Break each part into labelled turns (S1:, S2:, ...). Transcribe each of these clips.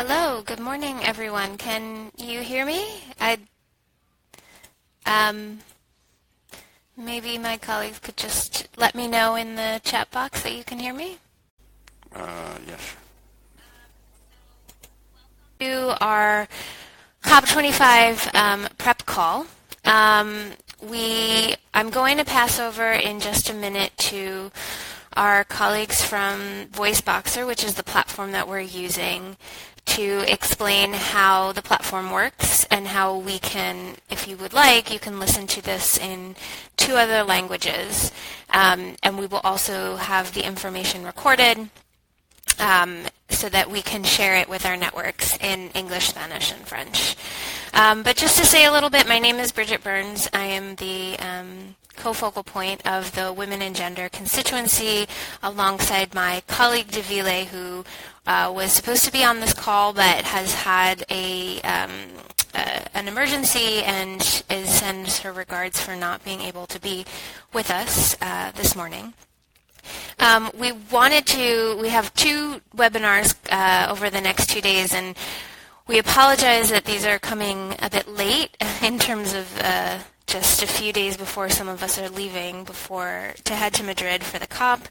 S1: Hello, good morning, everyone. Can you hear me? Maybe my colleagues could just let me know in the chat box that you can hear me.
S2: Yes.
S1: To our COP25 prep call. I'm going to pass over in just a minute to our colleagues from VoiceBoxer, which is the platform that we're using, to explain how the platform works and how we can, if you would like, you can listen to this in 2 other languages. And we will also have the information recorded so that we can share it with our networks in English, Spanish, and French. But just to say a little bit, my name is Bridget Burns. I am the co-focal point of the Women and Gender Constituency alongside my colleague Devile, who was supposed to be on this call but has had an emergency and sends her regards for not being able to be with us this morning. We have 2 webinars over the next 2 days, and we apologize that these are coming a bit late in terms of just a few days before some of us are leaving to head to Madrid for the COP.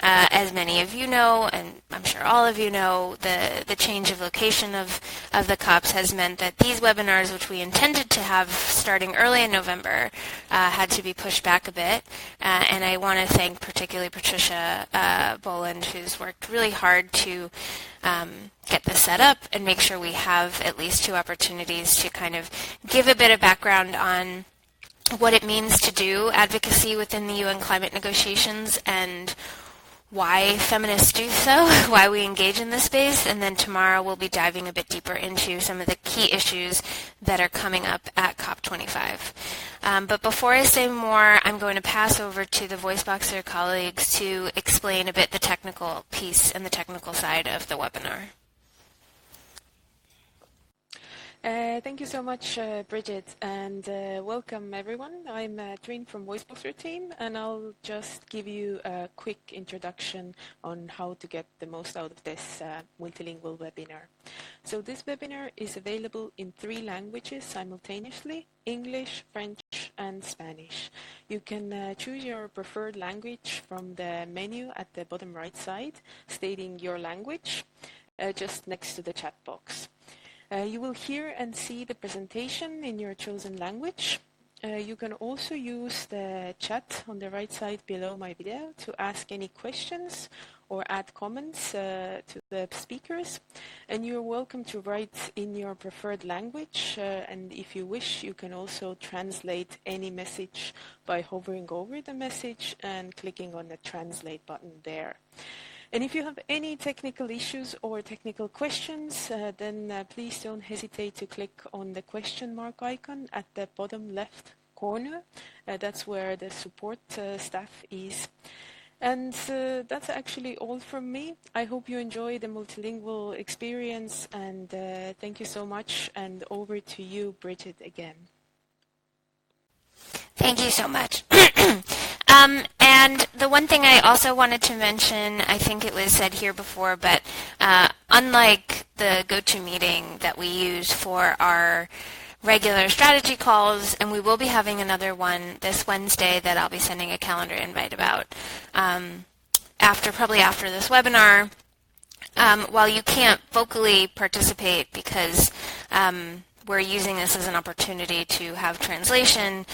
S1: As many of you know, and I'm sure all of you know, the change of location of the COPs has meant that these webinars, which we intended to have starting early in November, had to be pushed back a bit. And I want to thank particularly Patricia Boland, who's worked really hard to get this set up and make sure we have at least 2 opportunities to kind of give a bit of background on what it means to do advocacy within the UN climate negotiations and why feminists do so, why we engage in this space, and then tomorrow we'll be diving a bit deeper into some of the key issues that are coming up at COP25. But before I say more, I'm going to pass over to the VoiceBoxer colleagues to explain a bit the technical piece and the technical side of the webinar.
S3: Thank you so much, Bridget, and welcome everyone. I'm Trine from VoiceBoxer team, and I'll just give you a quick introduction on how to get the most out of this multilingual webinar. So this webinar is available in 3 languages simultaneously: English, French, and Spanish. You can choose your preferred language from the menu at the bottom right side, stating your language, just next to the chat box. You will hear and see the presentation in your chosen language. You can also use the chat on the right side below my video to ask any questions or add comments to the speakers. And you're welcome to write in your preferred language. And if you wish, you can also translate any message by hovering over the message and clicking on the translate button there. And if you have any technical issues or technical questions, then please don't hesitate to click on the question mark icon at the bottom left corner. That's where the support staff is. And that's actually all from me. I hope you enjoy the multilingual experience, and thank you so much. And over to you, Bridget, again.
S1: Thank you so much. And the one thing I also wanted to mention, I think it was said here before, but unlike the GoToMeeting that we use for our regular strategy calls, and we will be having another one this Wednesday that I'll be sending a calendar invite about probably after this webinar. While you can't vocally participate because we're using this as an opportunity to have translation,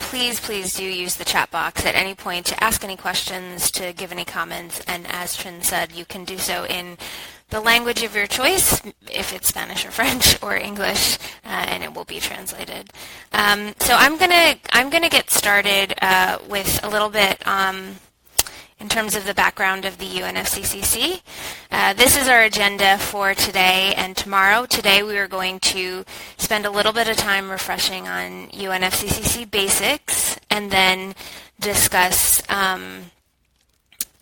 S1: please do use the chat box at any point to ask any questions, to give any comments, and as Trin said, you can do so in the language of your choice, if it's Spanish or French or English, and it will be translated. So I'm gonna get started with a little bit in terms of the background of the UNFCCC. This is our agenda for today and tomorrow. Today we are going to spend a little bit of time refreshing on UNFCCC basics and then discuss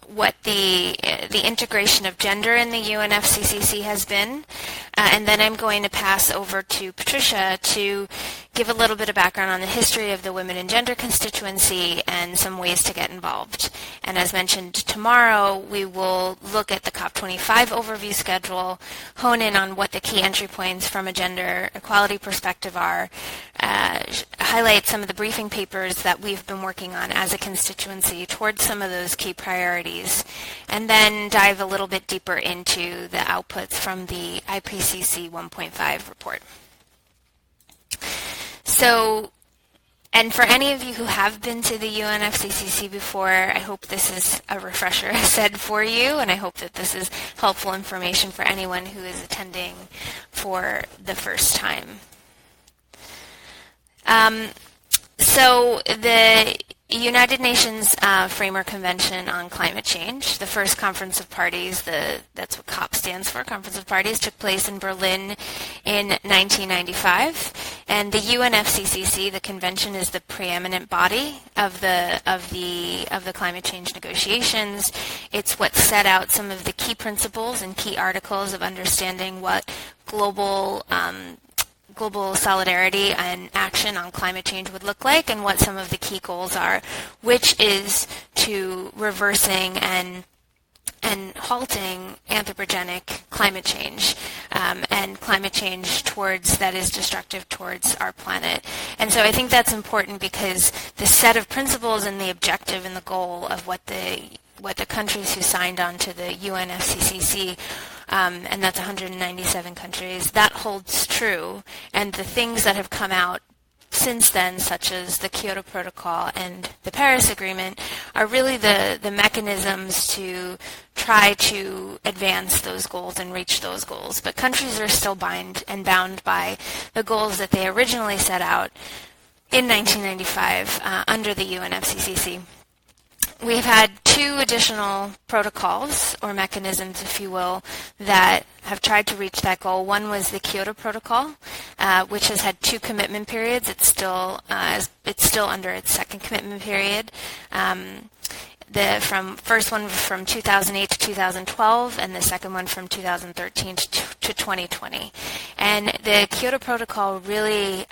S1: what the integration of gender in the UNFCCC has been. And then I'm going to pass over to Patricia to give a little bit of background on the history of the Women and Gender Constituency and some ways to get involved. And as mentioned, tomorrow we will look at the COP25 overview schedule, hone in on what the key entry points from a gender equality perspective are, highlight some of the briefing papers that we've been working on as a constituency towards some of those key priorities, and then dive a little bit deeper into the outputs from the IPCC 1.5 report. So, and for any of you who have been to the UNFCCC before, I hope this is a refresher, I said, for you, and I hope that this is helpful information for anyone who is attending for the first time. So the United Nations Framework Convention on Climate Change, the first Conference of Parties, that's what COP stands for, Conference of Parties, took place in Berlin in 1995. And the UNFCCC, the convention, is the preeminent body of the climate change negotiations. It's what set out some of the key principles and key articles of understanding what global solidarity and action on climate change would look like, and what some of the key goals are, which is to reversing and halting anthropogenic climate change, and climate change that is destructive towards our planet. And so I think that's important because the set of principles and the objective and the goal of what the countries who signed on to the UNFCCC, and that's 197 countries, that holds true. And the things that have come out since then, such as the Kyoto Protocol and the Paris Agreement, are really the mechanisms to try to advance those goals and reach those goals. But countries are still bound by the goals that they originally set out in 1995 under the UNFCCC. We've had two additional protocols, or mechanisms, if you will, that have tried to reach that goal. One was the Kyoto Protocol, which has had two commitment periods. It's still under its second commitment period. The first one from 2008 to 2012, and the second one from 2013 to 2020. And the Kyoto Protocol really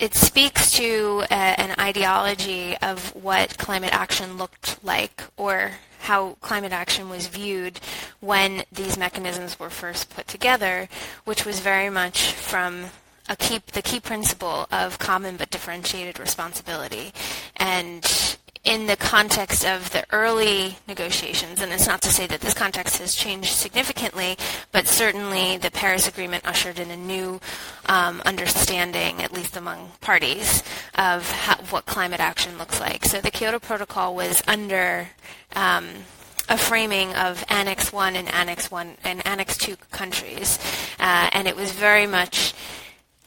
S1: it speaks to an ideology of what climate action looked like, or how climate action was viewed when these mechanisms were first put together, which was very much from the key principle of common but differentiated responsibility. And in the context of the early negotiations, and it's not to say that this context has changed significantly, but certainly the Paris Agreement ushered in a new understanding, at least among parties, of what climate action looks like. So the Kyoto Protocol was under a framing of Annex 1 and Annex 2 countries, and it was very much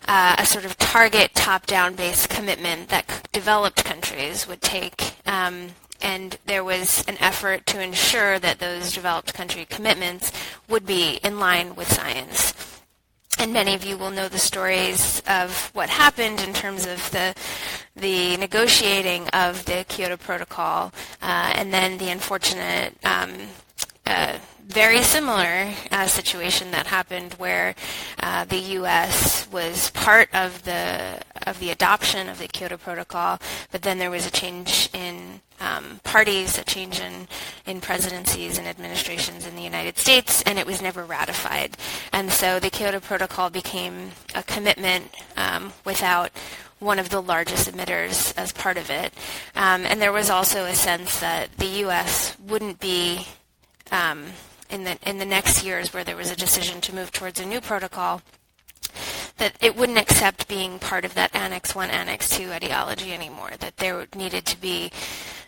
S1: a sort of target top-down based commitment that developed countries would take, and there was an effort to ensure that those developed country commitments would be in line with science. And many of you will know the stories of what happened in terms of the negotiating of the Kyoto Protocol, and then the unfortunate very similar situation that happened where the U.S. was part of the adoption of the Kyoto Protocol, but then there was a change in parties, a change in presidencies and administrations in the United States, and it was never ratified. And so the Kyoto Protocol became a commitment without one of the largest emitters as part of it. And there was also a sense that the U.S. wouldn't be in the next years, where there was a decision to move towards a new protocol, that it wouldn't accept being part of that Annex 1, Annex 2 ideology anymore, that there needed to be,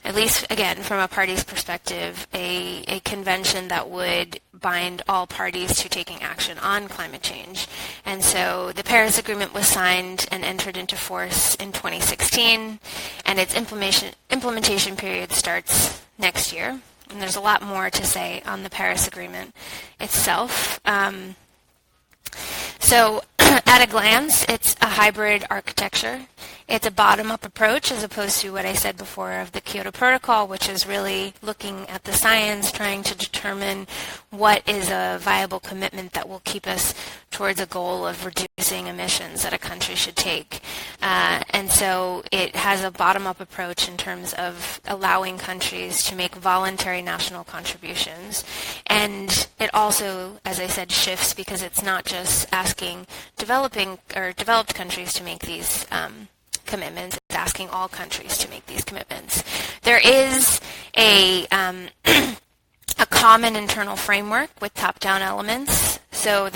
S1: at least, again, from a party's perspective, a convention that would bind all parties to taking action on climate change. And so the Paris Agreement was signed and entered into force in 2016, and its implementation period starts next year. And there's a lot more to say on the Paris Agreement itself. So at a glance, it's a hybrid architecture. It's a bottom-up approach as opposed to what I said before of the Kyoto Protocol, which is really looking at the science, trying to determine what is a viable commitment that will keep us towards a goal of reducing emissions that a country should take. And so it has a bottom-up approach in terms of allowing countries to make voluntary national contributions. And it also, as I said, shifts because it's not just asking developed countries to make these commitments, it's asking all countries to make these commitments. There is a common internal framework with top-down elements. So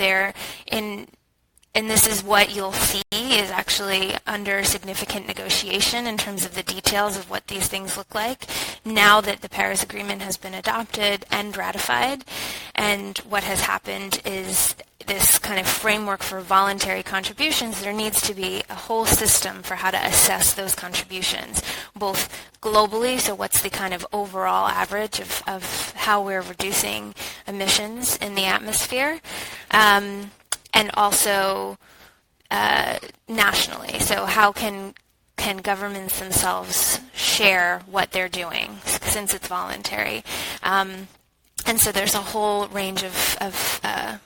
S1: and this is what you'll see is actually under significant negotiation in terms of the details of what these things look like now that the Paris Agreement has been adopted and ratified. And what has happened is this kind of framework for voluntary contributions. There needs to be a whole system for how to assess those contributions, both globally, so what's the kind of overall average of how we're reducing emissions in the atmosphere, and also nationally. So how can governments themselves share what they're doing since it's voluntary? And so there's a whole range of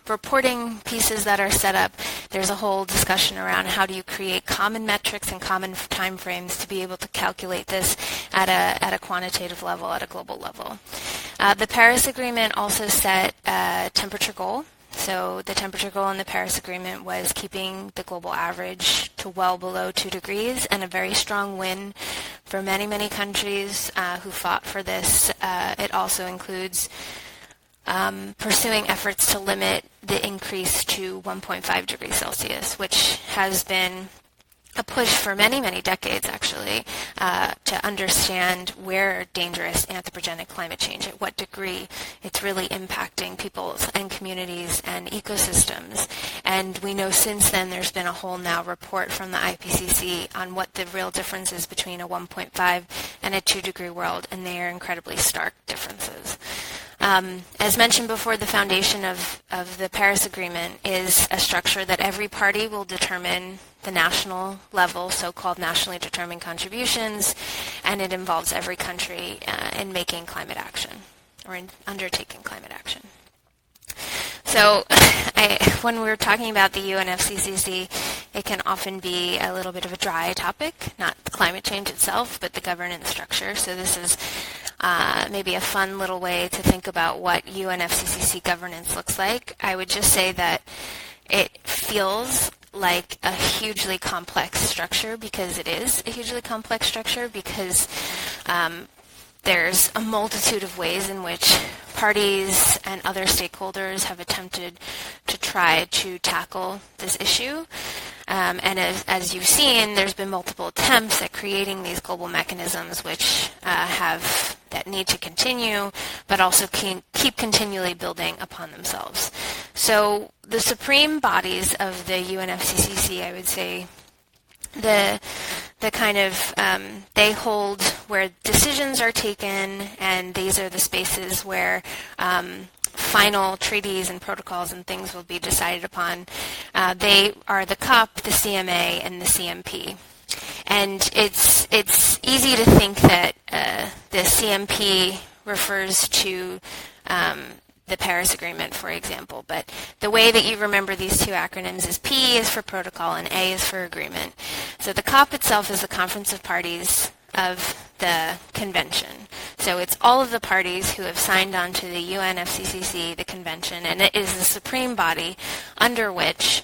S1: reporting pieces that are set up. There's a whole discussion around how do you create common metrics and common timeframes to be able to calculate this at a quantitative level, at a global level. The Paris Agreement also set a temperature goal. So the temperature goal in the Paris Agreement was keeping the global average to well below 2 degrees, and a very strong win for many, many countries who fought for this. It also includes pursuing efforts to limit the increase to 1.5 degrees Celsius, which has been a push for many, many decades, actually, to understand where dangerous anthropogenic climate change, at what degree it's really impacting peoples and communities and ecosystems. And we know since then there's been a whole now report from the IPCC on what the real difference is between a 1.5 and a 2-degree world, and they are incredibly stark differences. As mentioned before, the foundation of the Paris Agreement is a structure that every party will determine the national level, so-called nationally determined contributions, and it involves every country in making climate action or in undertaking climate action. So when we're talking about the UNFCCC, it can often be a little bit of a dry topic, not the climate change itself, but the governance structure. So this is maybe a fun little way to think about what UNFCCC governance looks like. I would just say that it feels like a hugely complex structure because it is a hugely complex structure because there's a multitude of ways in which parties and other stakeholders have attempted to try to tackle this issue. And as you've seen, there's been multiple attempts at creating these global mechanisms which that need to continue, but also keep continually building upon themselves. So the supreme bodies of the UNFCCC, I would say, the kind of, they hold where decisions are taken, and these are the spaces where final treaties and protocols and things will be decided upon. They are the COP, the CMA, and the CMP. And it's easy to think that the CMP refers to the Paris Agreement, for example, but the way that you remember these two acronyms is P is for protocol and A is for agreement. So the COP itself is the Conference of Parties of the convention. So it's all of the parties who have signed on to the UNFCCC, the convention, and it is the supreme body under which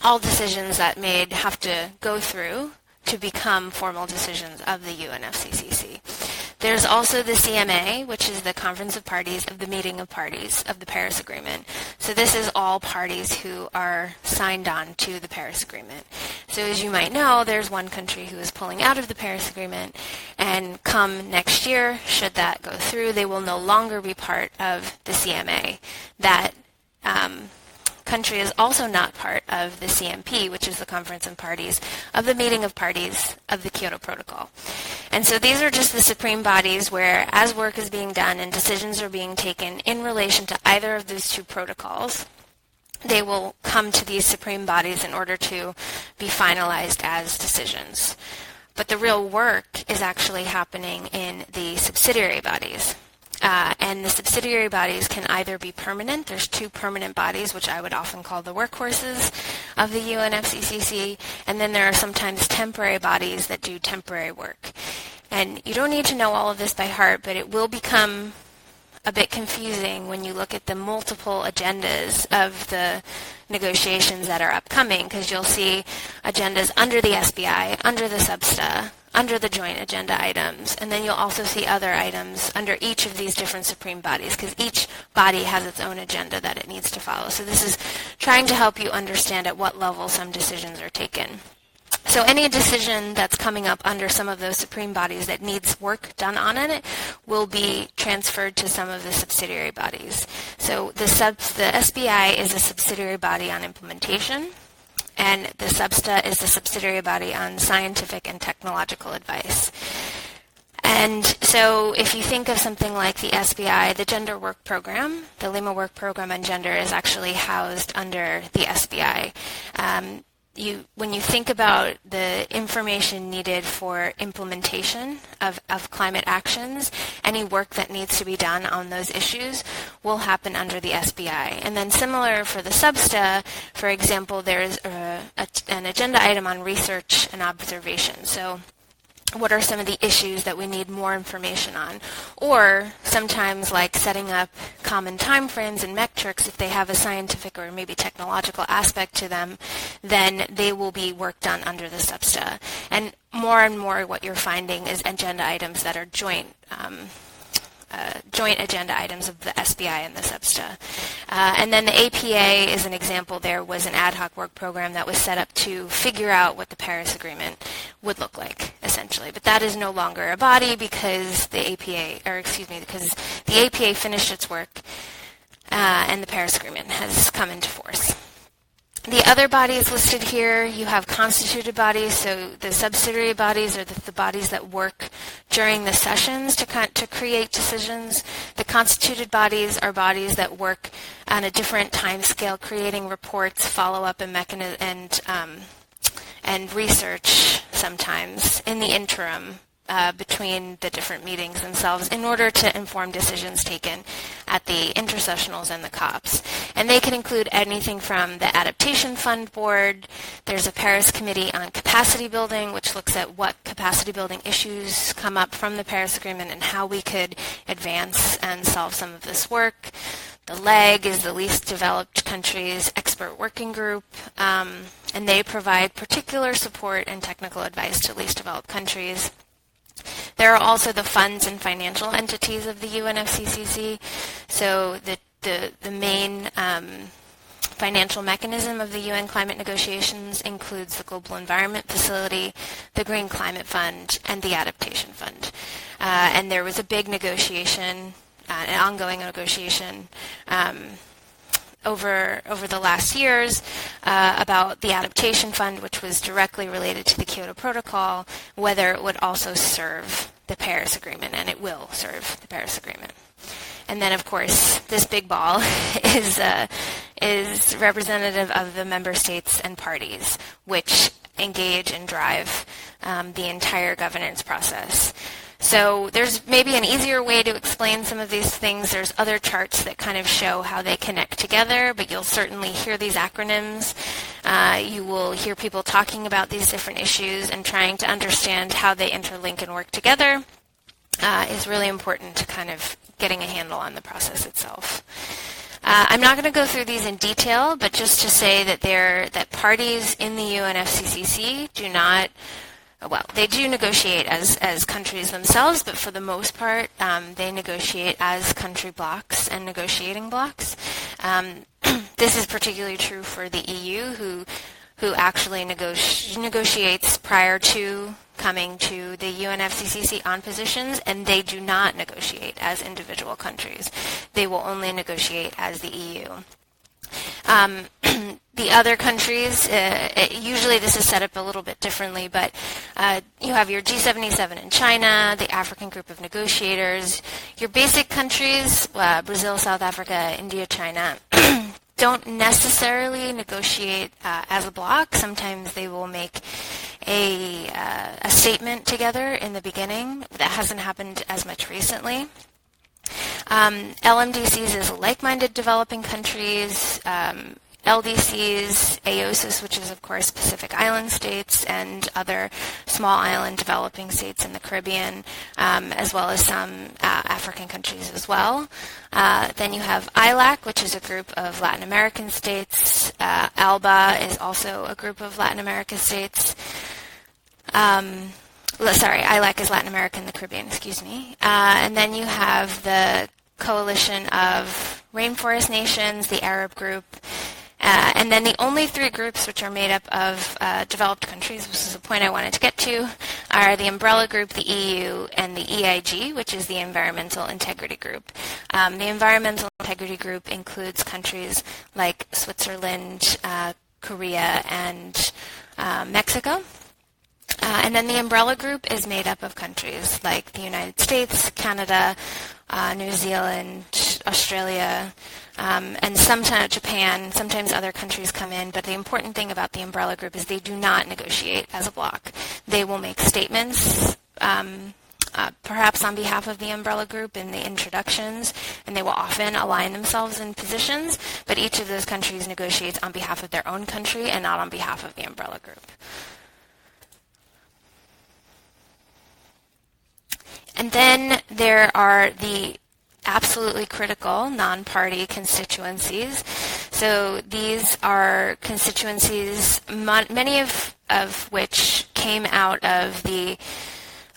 S1: all decisions that made have to go through to become formal decisions of the UNFCCC. There's also the CMA, which is the Conference of Parties of the Meeting of Parties of the Paris Agreement. So this is all parties who are signed on to the Paris Agreement. So as you might know, there's one country who is pulling out of the Paris Agreement, and come next year, should that go through, they will no longer be part of the CMA. That country is also not part of the CMP, which is the Conference of Parties of the Meeting of Parties of the Kyoto Protocol. And so these are just the supreme bodies where, as work is being done and decisions are being taken in relation to either of those two protocols, they will come to these supreme bodies in order to be finalized as decisions. But the real work is actually happening in the subsidiary bodies And the subsidiary bodies can either be permanent. There's two permanent bodies, which I would often call the workhorses of the UNFCCC. And then there are sometimes temporary bodies that do temporary work. And you don't need to know all of this by heart, but it will become a bit confusing when you look at the multiple agendas of the negotiations that are upcoming, because you'll see agendas under the SBI, under the SBSTA, under the joint agenda items, and then you'll also see other items under each of these different supreme bodies, because each body has its own agenda that it needs to follow. So this is trying to help you understand at what level some decisions are taken. So any decision that's coming up under some of those supreme bodies that needs work done on it will be transferred to some of the subsidiary bodies. So the SBI is a subsidiary body on implementation, and the SBSTA is the subsidiary body on scientific and technological advice. And so if you think of something like the SBI, the Gender Work Program, the Lima Work Program on Gender is actually housed under the SBI. When you think about the information needed for implementation of climate actions, any work that needs to be done on those issues will happen under the SBI. And then similar for the SBSTA, for example, there's an agenda item on research and observation. So what are some of the issues that we need more information on? Or sometimes like setting up common timeframes and metrics, if they have a scientific or maybe technological aspect to them, then they will be work done under the SBSTA. And more what you're finding is agenda items that are joint agenda items of the SBI and the SBSTA. And then the APA is an example. There was an ad hoc work program that was set up to figure out what the Paris Agreement would look like, essentially. But that is no longer a body because the APA finished its work and the Paris Agreement has come into force. The other bodies listed here, you have constituted bodies, so the subsidiary bodies are the bodies that work during the sessions to create decisions. The constituted bodies are bodies that work on a different time scale, creating reports, follow-up, and research sometimes in the interim between the different meetings themselves in order to inform decisions taken at the intersessionals and the COPs. And they can include anything from the Adaptation Fund Board. There's a Paris Committee on Capacity Building, which looks at what capacity building issues come up from the Paris Agreement and how we could advance and solve some of this work. The LEG is the Least Developed Countries Expert Working Group, and they provide particular support and technical advice to least developed countries. There are also the funds and financial entities of the UNFCCC. So the main financial mechanism of the UN climate negotiations includes the Global Environment Facility, the Green Climate Fund, and the Adaptation Fund. And there was a big negotiation, an ongoing negotiation over the last years about the Adaptation Fund, which was directly related to the Kyoto Protocol, whether it would also serve the Paris Agreement, and it will serve the Paris Agreement. And then, of course, this big ball is representative of the member states and parties, which engage and drive the entire governance process. So there's maybe an easier way to explain some of these things. There's other charts that kind of show how they connect together, but you'll certainly hear these acronyms. You will hear people talking about these different issues, and trying to understand how they interlink and work together is really important to kind of getting a handle on the process itself. I'm not going to go through these in detail, but just to say that parties in the UNFCCC do not. Well, they do negotiate as countries themselves, but for the most part, they negotiate as country blocs and negotiating blocs. This is particularly true for the EU, who actually negotiates prior to coming to the UNFCCC on positions, and they do not negotiate as individual countries. They will only negotiate as the EU. The other countries, usually this is set up a little bit differently, but you have your G77 in China, the African Group of Negotiators. Your basic countries, Brazil, South Africa, India, China, don't necessarily negotiate as a bloc. Sometimes they will make a statement together in the beginning. That hasn't happened as much recently. LMDCs is like-minded developing countries, LDCs, AOSIS, which is, of course, Pacific Island states and other small island developing states in the Caribbean, as well as some African countries as well. Then you have ILAC, which is a group of Latin American states. ALBA is also a group of Latin American states. ILAC is Latin America and the Caribbean, excuse me. And then you have the Coalition of Rainforest Nations, the Arab group, and then the only three groups which are made up of developed countries, which is a point I wanted to get to, are the Umbrella Group, the EU, and the EIG, which is the Environmental Integrity Group. The Environmental Integrity Group includes countries like Switzerland, Korea, and Mexico. And then the Umbrella Group is made up of countries like the United States, Canada, New Zealand, Australia, and sometimes Japan. Sometimes other countries come in, but the important thing about the Umbrella Group is they do not negotiate as a bloc. They will make statements, perhaps on behalf of the Umbrella Group in the introductions, and they will often align themselves in positions, but each of those countries negotiates on behalf of their own country and not on behalf of the Umbrella Group. And then there are the absolutely critical non-party constituencies. So these are constituencies, many of which came out of the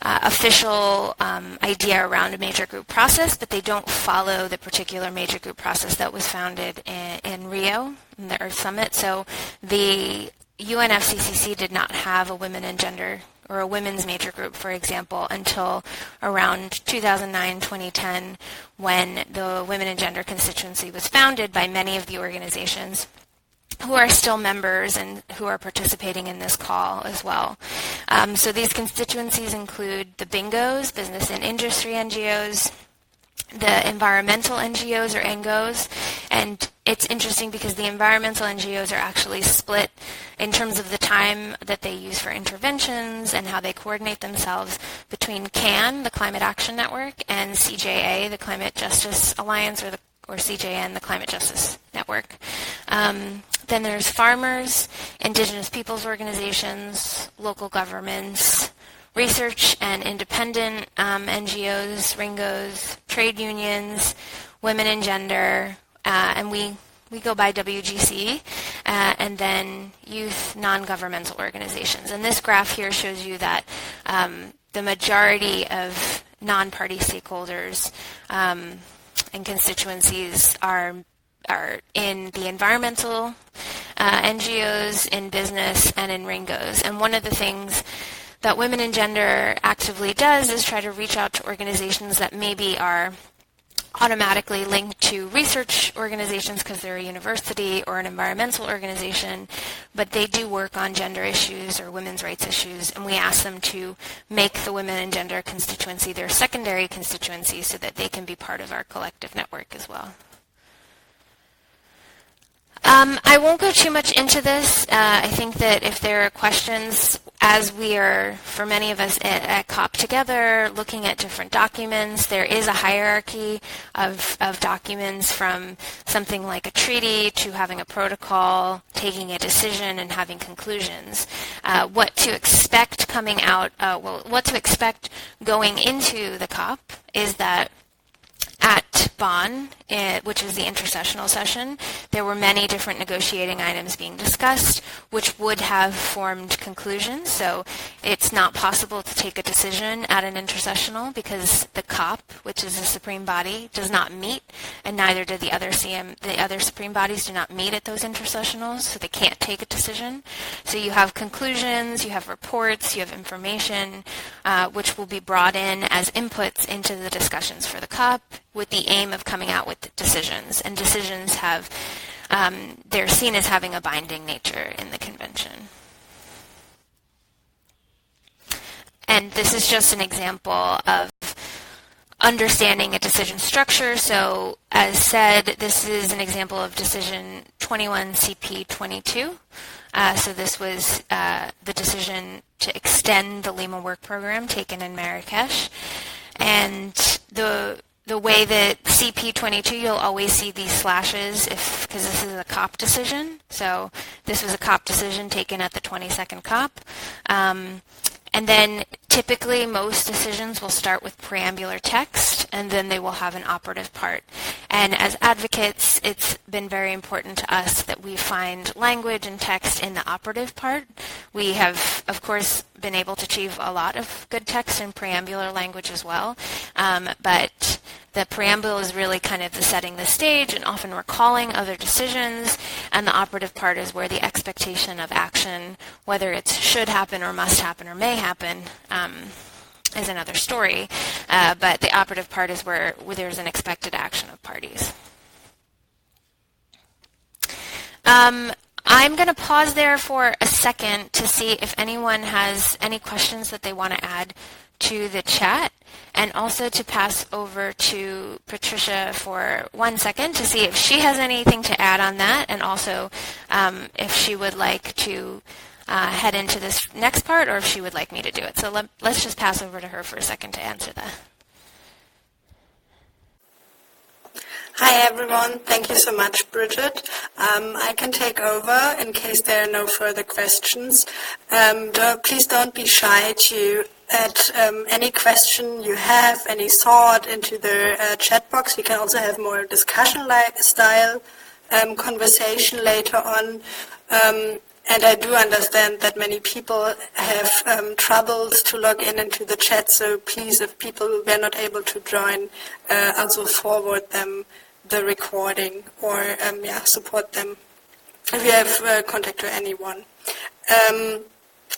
S1: official idea around a major group process, but they don't follow the particular major group process that was founded in Rio, in the Earth Summit. So the UNFCCC did not have a women and gender or a women's major group, for example, until around 2009-2010, when the Women and Gender Constituency was founded by many of the organizations who are still members and who are participating in this call as well. So these constituencies include the BINGOs, business and industry NGOs, the environmental NGOs or ENGOs, and it's interesting because the environmental NGOs are actually split in terms of the time that they use for interventions and how they coordinate themselves between CAN, the Climate Action Network, and CJA, the Climate Justice Alliance, or CJN, the Climate Justice Network. Then there's farmers, indigenous peoples organizations, local governments, research and independent NGOs, RINGOs, trade unions, women and gender, and we go by WGC, and then youth non-governmental organizations. And this graph here shows you that the majority of non-party stakeholders and constituencies are in the environmental NGOs, in business, and in RINGOs. And one of the things that Women and Gender actively does is try to reach out to organizations that maybe are automatically linked to research organizations because they're a university or an environmental organization, but they do work on gender issues or women's rights issues, and we ask them to make the Women and Gender constituency their secondary constituency so that they can be part of our collective network as well. I won't go too much into this. I think that if there are questions, as we are, for many of us at COP together, looking at different documents, there is a hierarchy of documents from something like a treaty to having a protocol, taking a decision, and having conclusions. What to expect coming out, what to expect going into the COP is that at Bonn, which is the intersessional session, there were many different negotiating items being discussed, which would have formed conclusions. So it's not possible to take a decision at an intersessional because the COP, which is the supreme body, does not meet, and neither do the other supreme bodies do not meet at those intersessionals, so they can't take a decision. So you have conclusions, you have reports, you have information, which will be brought in as inputs into the discussions for the COP, with the aim of coming out with decisions. And decisions have, they're seen as having a binding nature in the convention. And this is just an example of understanding a decision structure. So as said, this is an example of decision 21 CP 22. So this was the decision to extend the Lima Work Program taken in Marrakesh. And the the way that CP22, you'll always see these slashes because this is a COP decision. So this was a COP decision taken at the 22nd COP. And then typically most decisions will start with preambular text, and then they will have an operative part. And as advocates, it's been very important to us that we find language and text in the operative part. We have, of course, been able to achieve a lot of good text in preambular language as well, but the preamble is really kind of the setting the stage and often recalling other decisions, and the operative part is where the expectation of action, whether it should happen or must happen or may happen, is another story. But the operative part is where there's an expected action of parties. I'm going to pause there for a second to see if anyone has any questions that they want to add to the chat, and also to pass over to Patricia for 1 second to see if she has anything to add on that, and also if she would like to head into this next part, or if she would like me to do it. So let's just pass over to her for a second to answer that.
S4: Hi everyone, thank you so much, Bridget. I can take over in case there are no further questions. Please don't be shy to add any question you have, any thought into the chat box. We can also have more discussion-like style conversation later on. And I do understand that many people have troubles to log in into the chat, so please, if people were not able to join, also forward them the recording, or support them if you have contact to anyone.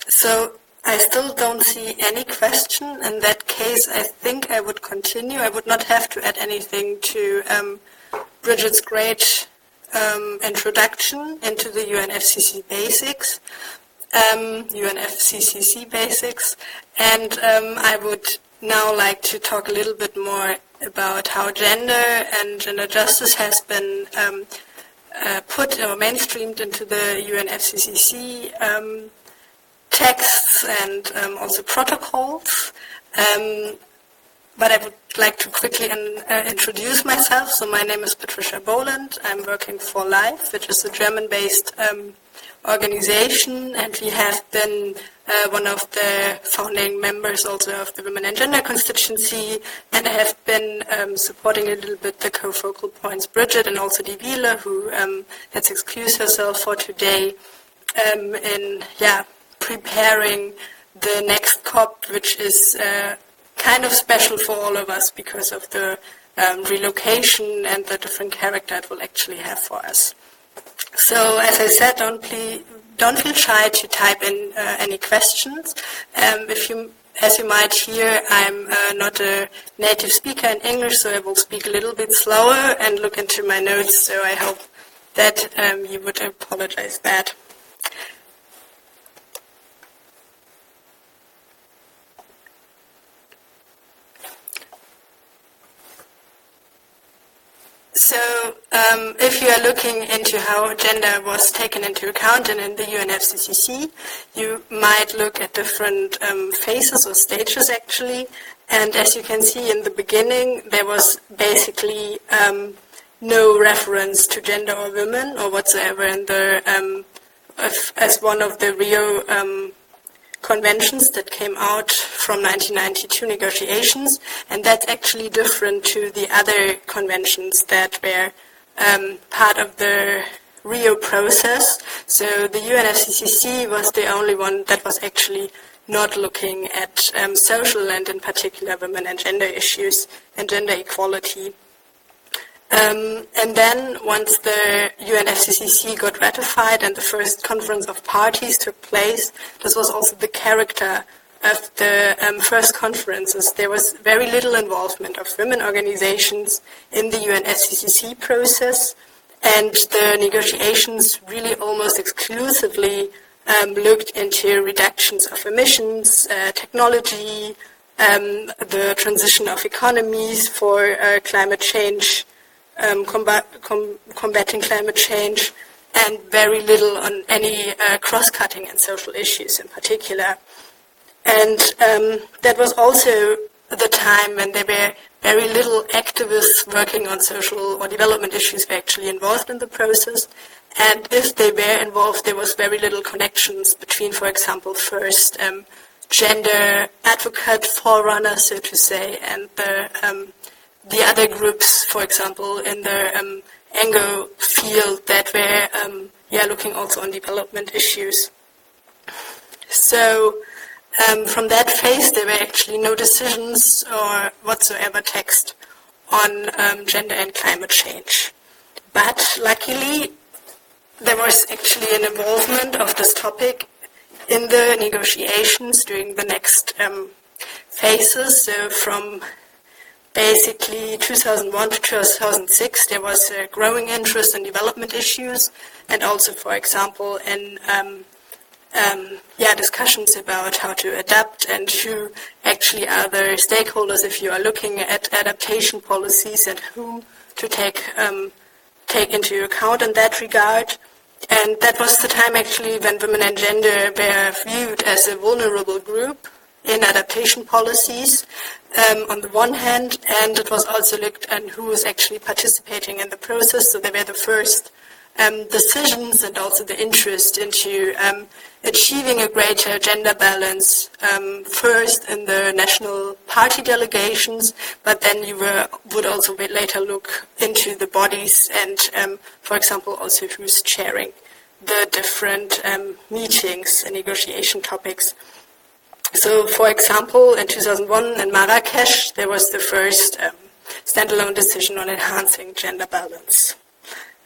S4: So I still don't see any question. In that case, I think I would continue. I would not have to add anything to Bridget's great introduction into the UNFCCC basics, and I would now like to talk a little bit more about how gender and gender justice has been put or mainstreamed into the UNFCCC texts and also protocols. But I would like to quickly introduce myself. So my name is Patricia Boland. I'm working for LIFE, which is a German-based organization, and we have been one of the founding members also of the Women and Gender Constituency, and I have been supporting a little bit the co-focal points, Bridget and also Divile, who has excused herself for today, in preparing the next COP, which is kind of special for all of us because of the relocation and the different character it will actually have for us. So, as I said, don't feel shy to type in any questions. As you might hear, I'm not a native speaker in English, so I will speak a little bit slower and look into my notes, so I hope that you would apologize that. So, if you are looking into how gender was taken into account in the UNFCCC, you might look at different phases or stages actually. And as you can see in the beginning, there was basically no reference to gender or women or whatsoever in the as one of the Rio conventions that came out from 1992 negotiations, and that's actually different to the other conventions that were part of the Rio process. So the UNFCCC was the only one that was actually not looking at social and in particular women and gender issues and gender equality. And then once the UNFCCC got ratified and the first conference of parties took place, this was also the character of the first conferences. There was very little involvement of women organizations in the UNFCCC process, and the negotiations really almost exclusively looked into reductions of emissions, technology, the transition of economies for climate change, combating climate change, and very little on any cross-cutting and social issues in particular. And that was also the time when there were very little activists working on social or development issues were actually involved in the process. And if they were involved, there was very little connections between, for example, first gender advocate forerunner, so to say, and the other groups, for example, in the Ango field that were looking also on development issues. So from that phase, there were actually no decisions or whatsoever text on gender and climate change. But luckily, there was actually an involvement of this topic in the negotiations during the next phases. So from basically 2001 to 2006, there was a growing interest in development issues, and also, for example, in discussions about how to adapt and who actually are the stakeholders if you are looking at adaptation policies and whom to take into account in that regard. And that was the time actually when women and gender were viewed as a vulnerable group in adaptation policies on the one hand, and it was also looked at who was actually participating in the process. So there were the first decisions and also the interest into achieving a greater gender balance, first in the national party delegations, but then you would also later look into the bodies and, for example, also who's chairing the different meetings and negotiation topics. So, for example, in 2001 in Marrakesh, there was the first standalone decision on enhancing gender balance.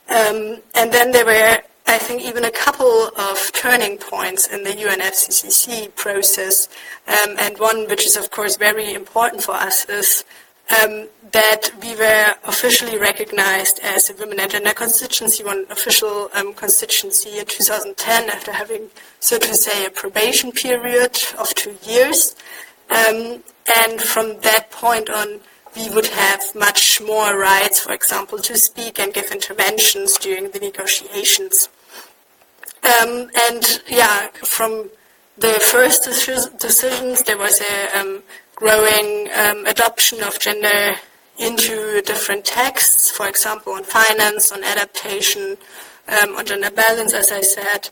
S4: And then there were, I think, even a couple of turning points in the UNFCCC process, and one which is, of course, very important for us is that we were officially recognized as a Women and Gender Constituency, one official constituency in 2010 after having, so to say, a probation period of 2 years. And from that point on, we would have much more rights, for example, to speak and give interventions during the negotiations. From the first decisions, there was a growing adoption of gender into different texts, for example, on finance, on adaptation, on gender balance, as I said.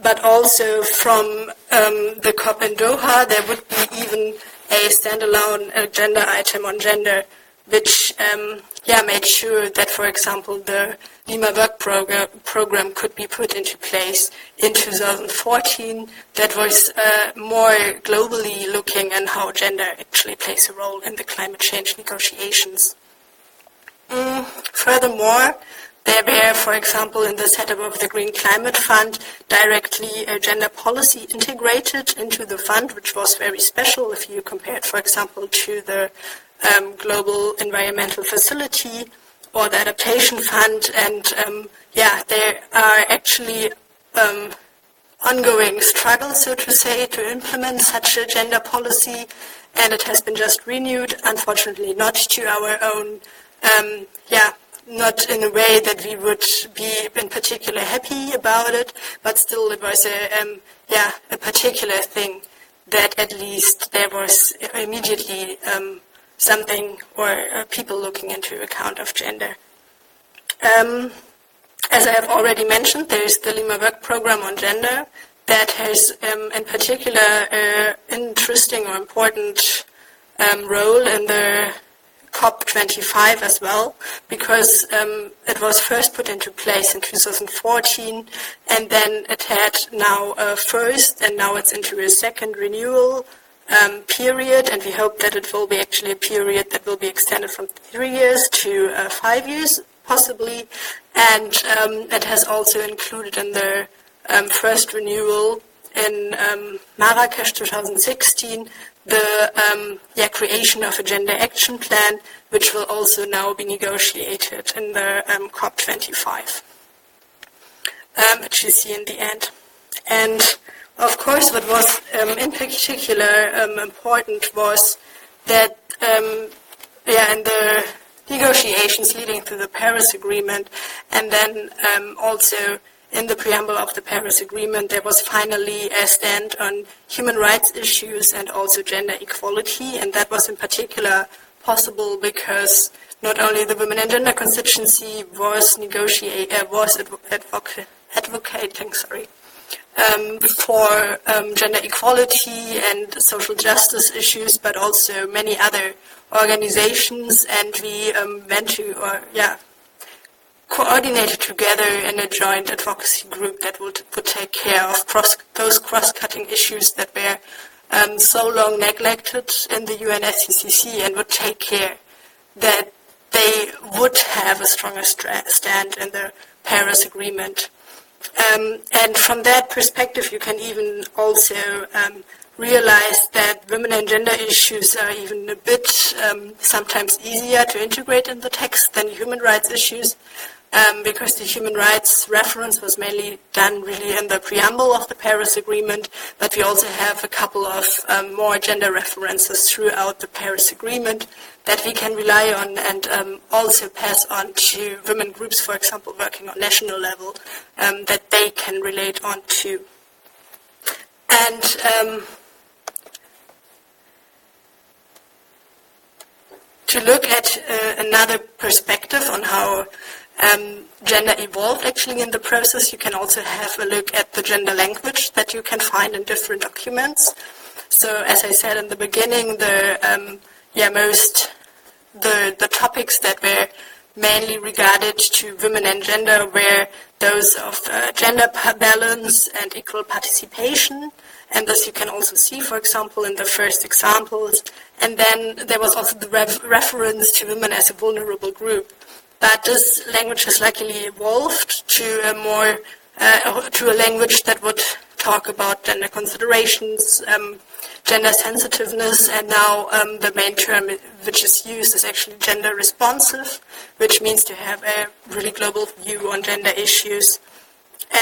S4: But also from the COP in Doha, there would be even a standalone agenda item on gender, which made sure that, for example, the Lima work program could be put into place in 2014. That was more globally looking at how gender actually plays a role in the climate change negotiations. Furthermore, there were, for example, in the setup of the Green Climate Fund, directly a gender policy integrated into the fund, which was very special if you compare it, for example, to the Global Environmental Facility or the Adaptation Fund. And there are actually ongoing struggles, so to say, to implement such a gender policy, and it has been just renewed, unfortunately not to our own not in a way that we would be in particular happy about it, but still it was a particular thing that at least there was immediately something or people looking into account of gender. As I have already mentioned, there is the Lima Work Program on Gender that has in particular an interesting or important role in the COP25 as well, because it was first put into place in 2014, and then it had now a first, and now it's into a second renewal period, and we hope that it will be actually a period that will be extended from 3 years to 5 years, possibly, and it has also included in the first renewal in Marrakesh 2016 the creation of a gender action plan, which will also now be negotiated in the COP25, which you see in the end. And of course, what was in particular important was that in the negotiations leading to the Paris Agreement, and then also in the preamble of the Paris Agreement, there was finally a stand on human rights issues and also gender equality, and that was in particular possible because not only the Women and Gender Constituency was advocating for gender equality and social justice issues, but also many other organizations, and we went to, coordinated together in a joint advocacy group that would take care of those cross-cutting issues that were so long neglected in the UNFCCC, and would take care that they would have a stronger stand in the Paris Agreement. And from that perspective, you can even also realize that women and gender issues are even a bit sometimes easier to integrate in the text than human rights issues, because the human rights reference was mainly done really in the preamble of the Paris Agreement, but we also have a couple of more gender references throughout the Paris Agreement that we can rely on and also pass on to women groups, for example, working on national level, that they can relate on to. And to look at another perspective on how gender evolved actually in the process, you can also have a look at the gender language that you can find in different documents. So as I said in the beginning, the topics that were mainly regarded to women and gender were those of gender balance and equal participation. And this you can also see, for example, in the first examples. And then there was also the reference to women as a vulnerable group. But this language has luckily evolved to a more to a language that would talk about gender considerations, gender sensitiveness, and now the main term which is used is actually gender responsive, which means to have a really global view on gender issues,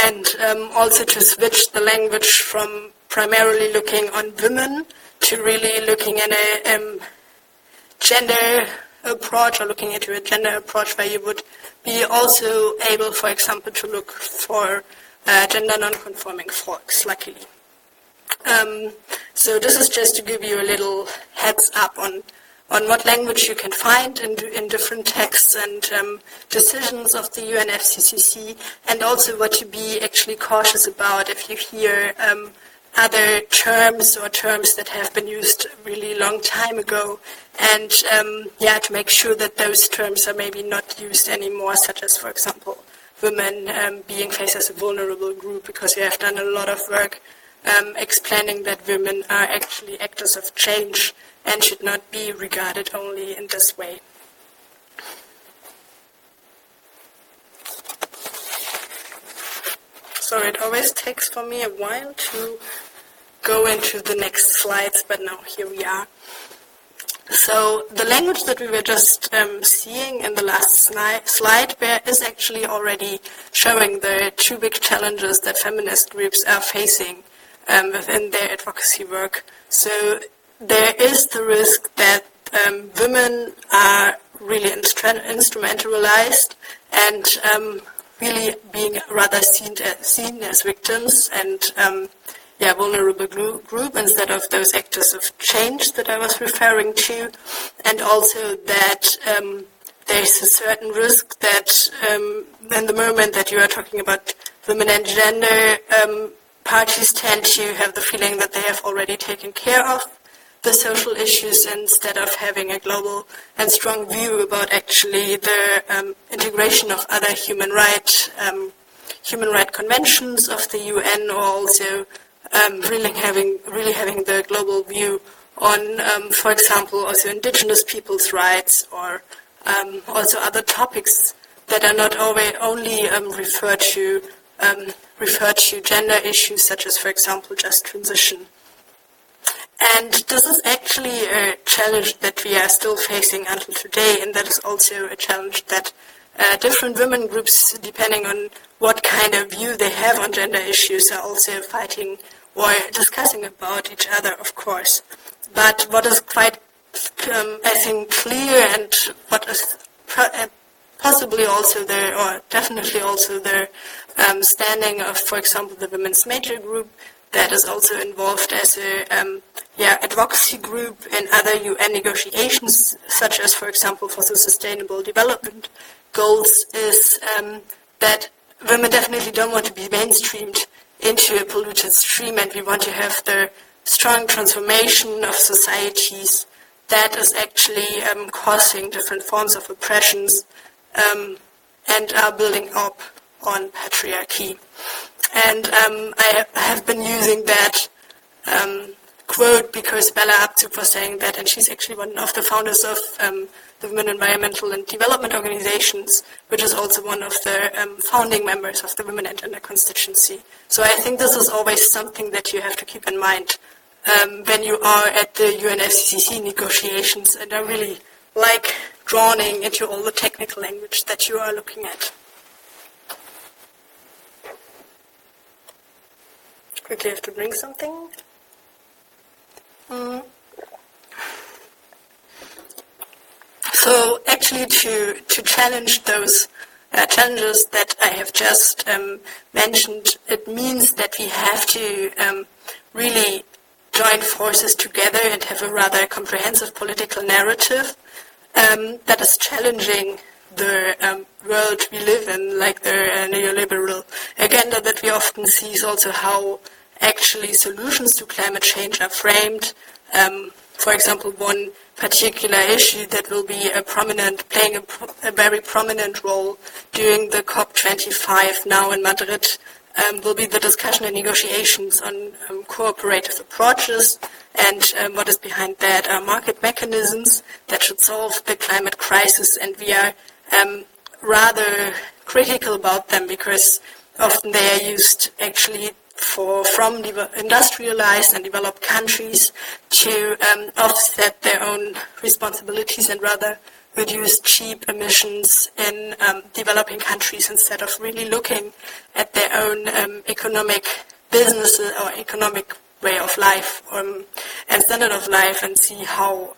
S4: and also to switch the language from primarily looking on women to really looking at a gender approach, or looking into a gender approach where you would be also able, for example, to look for gender non-conforming folks, luckily. So this is just to give you a little heads up on what language you can find in different texts and decisions of the UNFCCC, and also what to be actually cautious about if you hear other terms or terms that have been used a really long time ago, and to make sure that those terms are maybe not used anymore, such as, for example, women being faced as a vulnerable group, because we have done a lot of work explaining that women are actually actors of change and should not be regarded only in this way. So it always takes for me a while to go into the next slides, but now here we are. So the language that we were just seeing in the last slide is actually already showing the two big challenges that feminist groups are facing within their advocacy work. So there is the risk that women are really instrumentalized and really being rather seen as victims and vulnerable group instead of those actors of change that I was referring to, and also that there's a certain risk that in the moment that you are talking about women and gender, parties tend to have the feeling that they have already taken care of the social issues instead of having a global and strong view about actually the integration of other human right conventions of the UN, or also really having the global view on, for example, also indigenous people's rights, or also other topics that are not only referred to gender issues, such as, for example, just transition. And this is actually a challenge that we are still facing until today, and that is also a challenge that different women groups, depending on what kind of view they have on gender issues, are also fighting or discussing about each other, of course. But what is quite, I think, clear, and what is possibly also their, or definitely also their standing of, for example, the Women's Major Group that is also involved as a advocacy group in other UN negotiations, such as, for example, for the Sustainable Development Goals, is that women definitely don't want to be mainstreamed into a polluted stream, and we want to have the strong transformation of societies that is actually causing different forms of oppressions and are building up on patriarchy. And I have been using that quote because Bella Abzug was saying that, and she's actually one of the founders of the Women Environmental and Development Organizations, which is also one of the founding members of the Women and Gender Constituency. So I think this is always something that you have to keep in mind when you are at the UNFCCC negotiations and are really like drowning into all the technical language that you are looking at. Quickly have to drink something. So actually to challenge those challenges that I have just mentioned, it means that we have to really join forces together and have a rather comprehensive political narrative that is challenging the world we live in, like the neoliberal agenda that we often see, is also how actually solutions to climate change are framed. For example, one particular issue that will be playing a very prominent role during the COP25 now in Madrid will be the discussion and negotiations on cooperative approaches, and what is behind that are market mechanisms that should solve the climate crisis, and we are rather critical about them because often they are used actually from industrialized and developed countries to offset their own responsibilities and rather reduce cheap emissions in developing countries instead of really looking at their own economic businesses or economic way of life and standard of life, and see how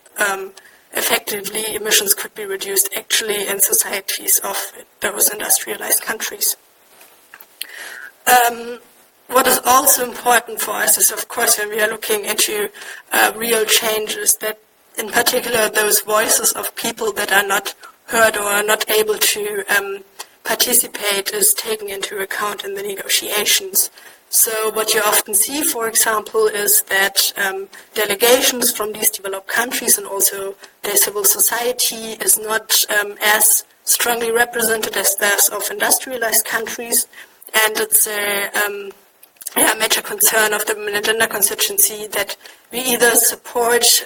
S4: effectively emissions could be reduced actually in societies of those industrialized countries. What is also important for us is, of course, when we are looking into real changes, that in particular those voices of people that are not heard or are not able to participate is taken into account in the negotiations. So what you often see, for example, is that delegations from these developed countries and also their civil society is not as strongly represented as those of industrialized countries, and it's a major concern of the Women and Gender Constituency that we either support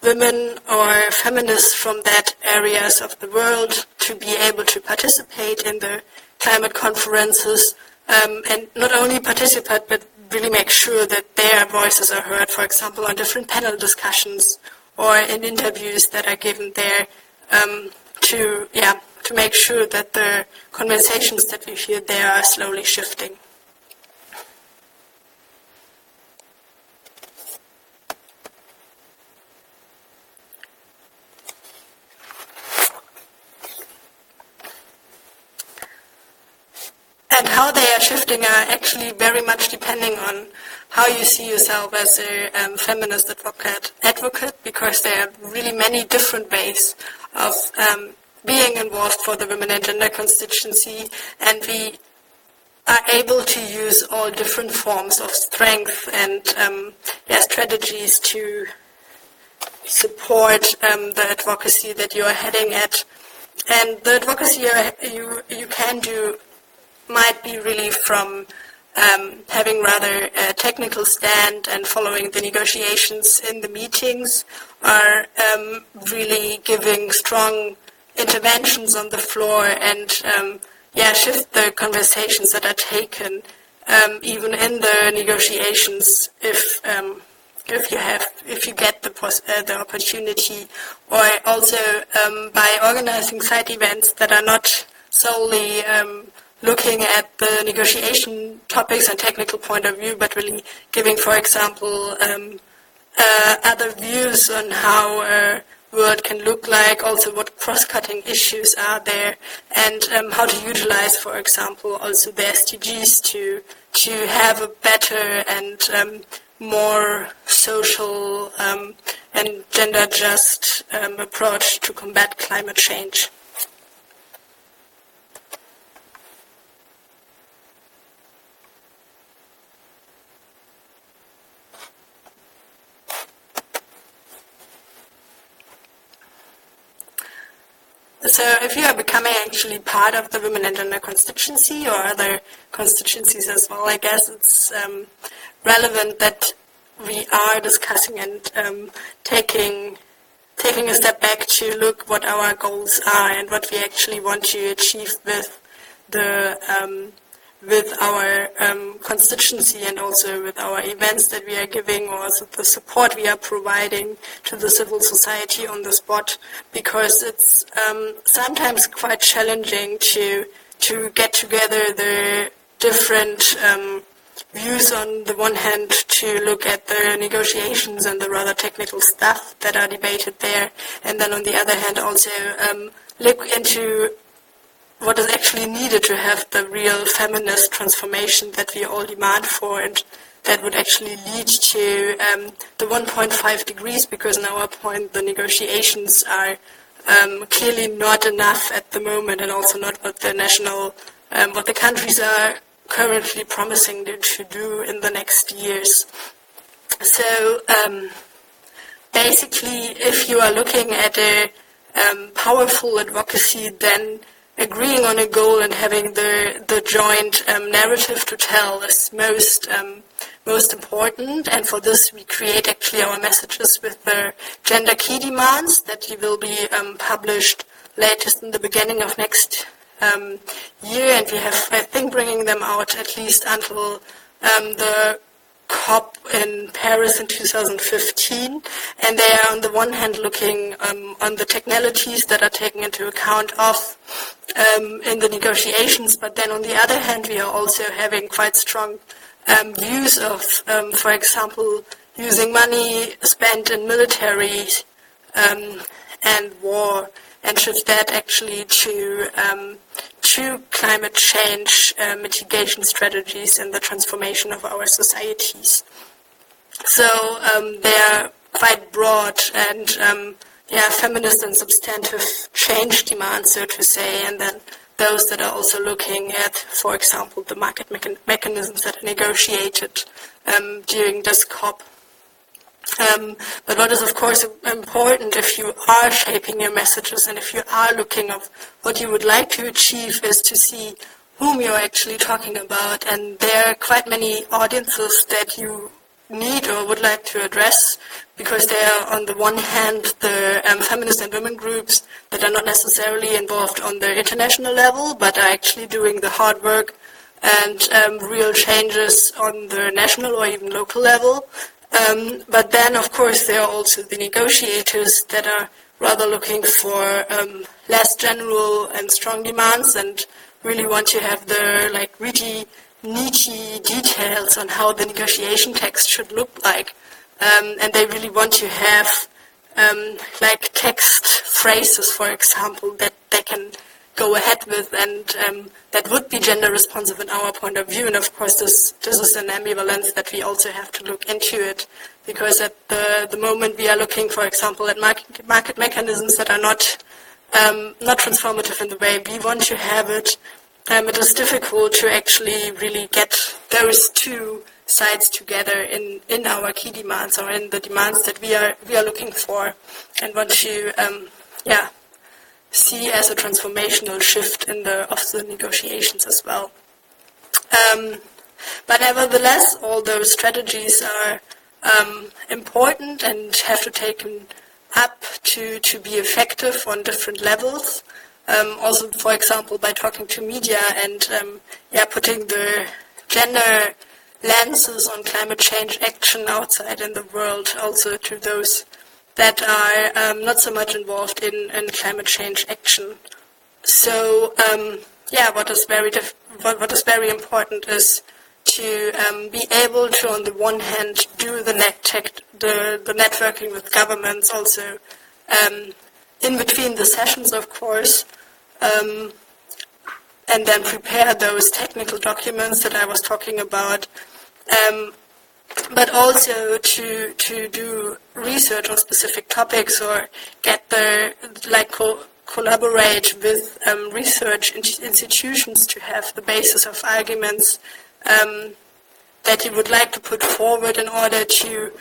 S4: women or feminists from that areas of the world to be able to participate in the climate conferences, and not only participate but really make sure that their voices are heard, for example, on different panel discussions or in interviews that are given there, to make sure that the conversations that we hear there are slowly shifting. And how they are shifting are actually very much depending on how you see yourself as a feminist advocate, because there are really many different ways of being involved for the Women and Gender Constituency, and we are able to use all different forms of strength and strategies to support the advocacy that you are heading at. And the advocacy you can do might be really from having rather a technical stand and following the negotiations in the meetings, or really giving strong interventions on the floor and shift the conversations that are taken even in the negotiations if you get the opportunity, or also by organizing side events that are not solely looking at the negotiation topics and technical point of view, but really giving, for example, other views on how world can look like, also what cross-cutting issues are there, and how to utilize, for example, also the SDGs to have a better and more social and gender-just approach to combat climate change. So if you are becoming actually part of the Women and Gender Constituency or other constituencies as well, I guess it's relevant that we are discussing and taking a step back to look what our goals are and what we actually want to achieve with our constituency and also with our events that we are giving, or also the support we are providing to the civil society on the spot, because it's sometimes quite challenging to get together the different views on the one hand, to look at the negotiations and the rather technical stuff that are debated there, and then on the other hand also look into what is actually needed to have the real feminist transformation that we all demand for, and that would actually lead to the 1.5 degrees, because in our point the negotiations are clearly not enough at the moment, and also not what the countries are currently promising to do in the next years. So basically, if you are looking at a powerful advocacy, then agreeing on a goal and having the joint narrative to tell is most important. And for this, we create actually our messages with the gender key demands that will be published latest in the beginning of next year. And we have, I think, bringing them out at least until the COP in Paris in 2015, and they are on the one hand looking on the technicalities that are taken into account of in the negotiations, but then on the other hand we are also having quite strong views of, for example, using money spent in military and war, and shift that actually to climate change mitigation strategies and the transformation of our societies. So they are quite broad and feminist and substantive change demands, so to say, and then those that are also looking at, for example, the market mechanisms that are negotiated during this COP. But what is of course important if you are shaping your messages and if you are looking at what you would like to achieve, is to see whom you're actually talking about, and there are quite many audiences that you need or would like to address, because they are on the one hand the feminist and women groups that are not necessarily involved on the international level but are actually doing the hard work and real changes on the national or even local level. But then, of course, there are also the negotiators that are rather looking for less general and strong demands and really want to have the really neaty details on how the negotiation text should look like. And they really want to have text phrases, for example, that they can go ahead with, and that would be gender responsive in our point of view. And of course this is an ambivalence that we also have to look into it, because at the moment we are looking, for example, at market mechanisms that are not transformative in the way we want to have it. It is difficult to actually really get those two sides together in our key demands, or in the demands that we are looking for and want to see as a transformational shift of the negotiations as well. But nevertheless, all those strategies are important and have to take up to be effective on different levels. Also, for example, by talking to media and putting the gender lenses on climate change action outside in the world, also to those that are not so much involved in climate change action. So, what is very important is to be able to, on the one hand, do the networking with governments, also in between the sessions, of course, and then prepare those technical documents that I was talking about, but also to do research on specific topics or get collaborate with research institutions to have the basis of arguments that you would like to put forward in order to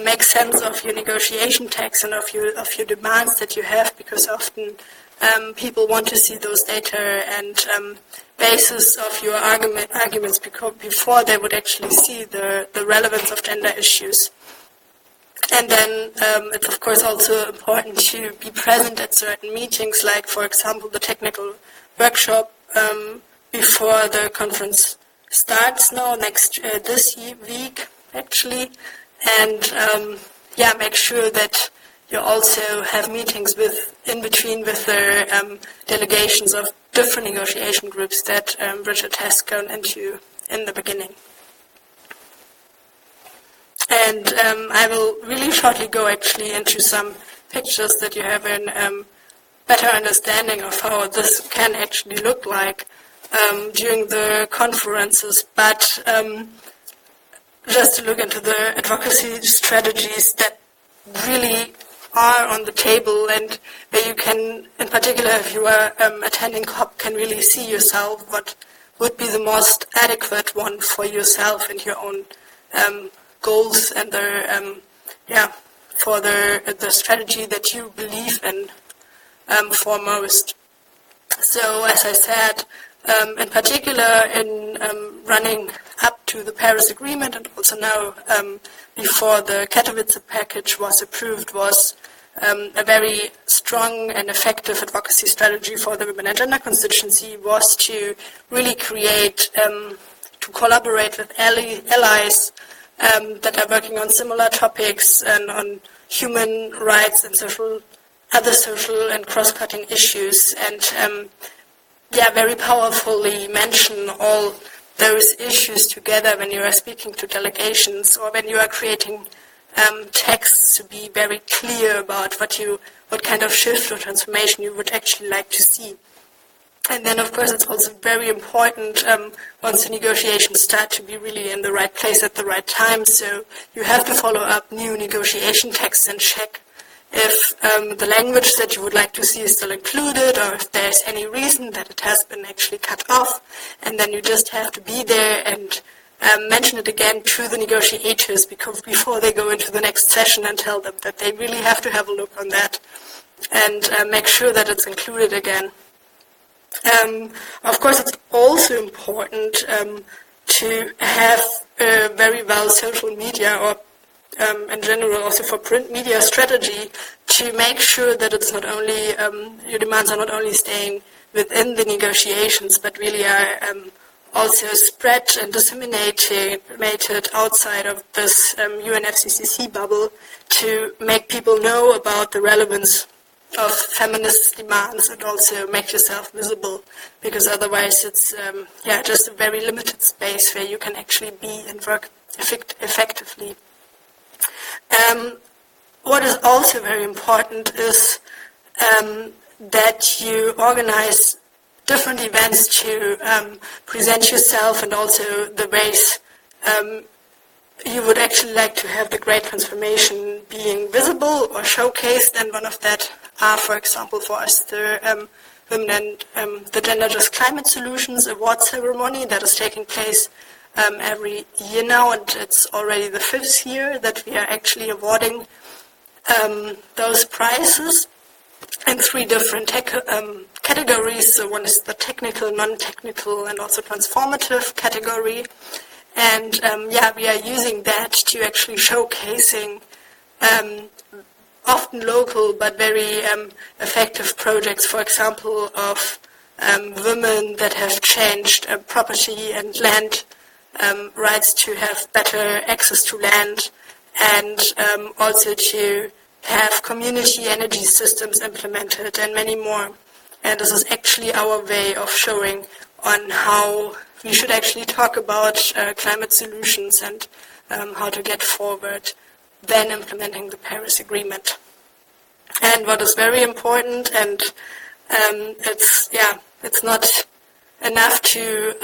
S4: make sense of your negotiation text and of your demands that you have, because often people want to see those data and basis of your arguments before they would actually see the relevance of gender issues. And then it's of course also important to be present at certain meetings, like for example the technical workshop before the conference starts now this week actually, and make sure that you also have meetings in between with the delegations of different negotiation groups that Bridget has gone into in the beginning. And I will really shortly go actually into some pictures that you have a better understanding of how this can actually look like during the conferences, but just to look into the advocacy strategies that really are on the table and where you can, in particular if you are attending COP, can really see yourself what would be the most adequate one for yourself and your own goals and for the strategy that you believe in foremost. So as I said, in particular in running up to the Paris Agreement and also now before the Katowice package was approved was a very strong and effective advocacy strategy for the Women and Gender Constituency was to really create, to collaborate with allies that are working on similar topics and on human rights and other social and cross-cutting issues, and very powerfully mention all those issues together when you are speaking to delegations or when you are creating texts to be very clear about what kind of shift or transformation you would actually like to see. And then, of course, it's also very important once the negotiations start to be really in the right place at the right time. So you have to follow up new negotiation texts and check if the language that you would like to see is still included or if there's any reason that it has been actually cut off. And then you just have to be there and mention it again to the negotiators before they go into the next session and tell them that they really have to have a look on that and make sure that it's included again. Of course, it's also important to have a very well social media or in general also for print media strategy to make sure that it's not only, your demands are not only staying within the negotiations but really are also spread and disseminated outside of this UNFCCC bubble to make people know about the relevance of feminist demands and also make yourself visible, because otherwise it's just a very limited space where you can actually be and work effectively. What is also very important is that you organize different events to present yourself and also the ways you would actually like to have the great transformation being visible or showcased, and one of that are, for example, for us, the Women and the Gender Just Climate Solutions award ceremony that is taking place every year now, and it's already the 5th year that we are actually awarding those prizes in 3 different categories. So one is the technical, non-technical, and also transformative category. And we are using that to actually showcasing often local but very effective projects, for example, of women that have changed property and land rights to have better access to land, and also to have community energy systems implemented and many more. And this is actually our way of showing on how we should actually talk about climate solutions and how to get forward then implementing the Paris Agreement. And what is very important, and it's not enough to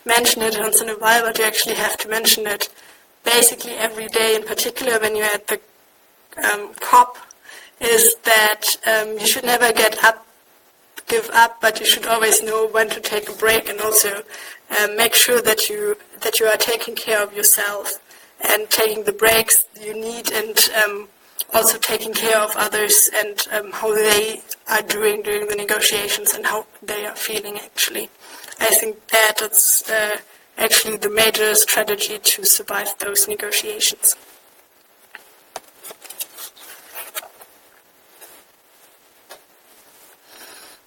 S4: mention it once in a while, but you actually have to mention it basically every day, in particular when you're at the COP, is that you should never give up, but you should always know when to take a break, and also make sure that you are taking care of yourself and taking the breaks you need, and also taking care of others and how they are doing during the negotiations and how they are feeling actually. I think that's actually the major strategy to survive those negotiations.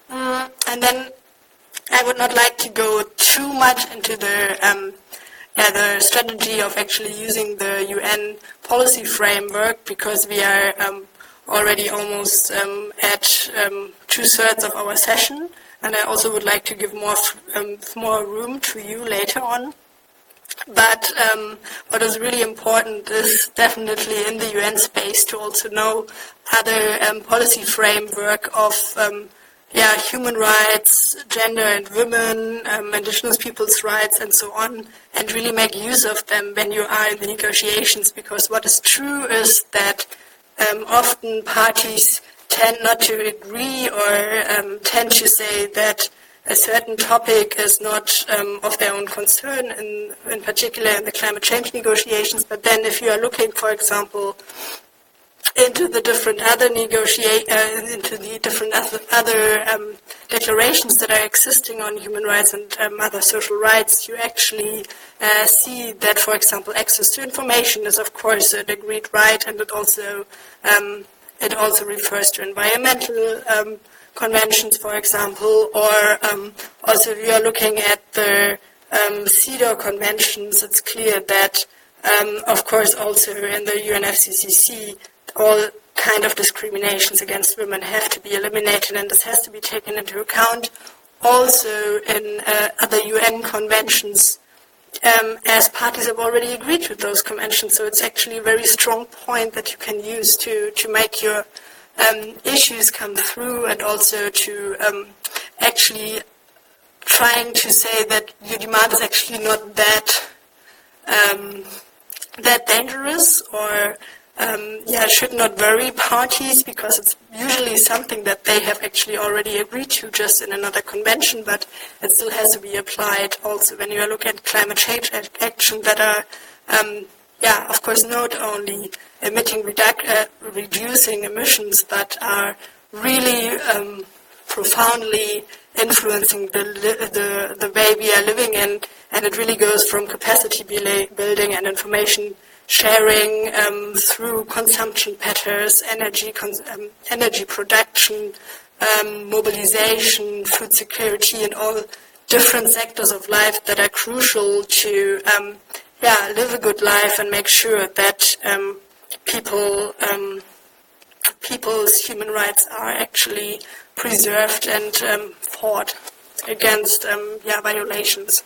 S4: And then I would not like to go too much into the strategy of actually using the UN policy framework, because we are already almost at 2/3 of our session, and I also would like to give more room to you later on. But what is really important is definitely in the UN space to also know other policy framework of human rights, gender and women, indigenous people's rights, and so on, and really make use of them when you are in the negotiations, because what is true is that often parties tend not to agree or tend to say that a certain topic is not of their own concern, in particular in the climate change negotiations. But then if you are looking, for example, into the different other declarations that are existing on human rights and other social rights, you actually see that, for example, access to information is of course an agreed right, and it also refers to environmental conventions, for example, or also if you are looking at the CEDAW conventions, it's clear that, of course, also in the UNFCCC, all kind of discriminations against women have to be eliminated, and this has to be taken into account also in other UN conventions, as parties have already agreed with those conventions. So it's actually a very strong point that you can use to make your issues come through, and also to actually trying to say that your demand is actually not that dangerous, or should not worry parties, because it's usually something that they have actually already agreed to just in another convention, but it still has to be applied also when you look at climate change action that are, of course, not only reducing emissions, but are really profoundly influencing the way we are living in, and it really goes from capacity building and information sharing through consumption patterns, energy production, mobilization, food security, and all different sectors of life that are crucial to live a good life and make sure that people's human rights are actually preserved and fought against violations.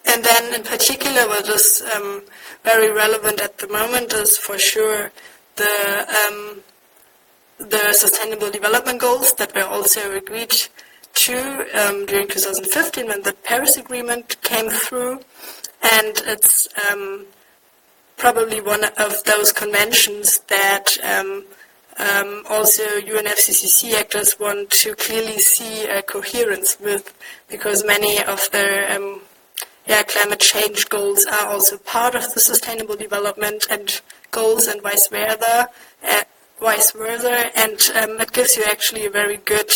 S4: And then in particular what is very relevant at the moment is for sure the Sustainable Development Goals that were also agreed to during 2015 when the Paris Agreement came through, and it's probably one of those conventions that also UNFCCC actors want to clearly see a coherence with, because many of their climate change goals are also part of the Sustainable Development and goals, and vice versa, and it gives you actually a very good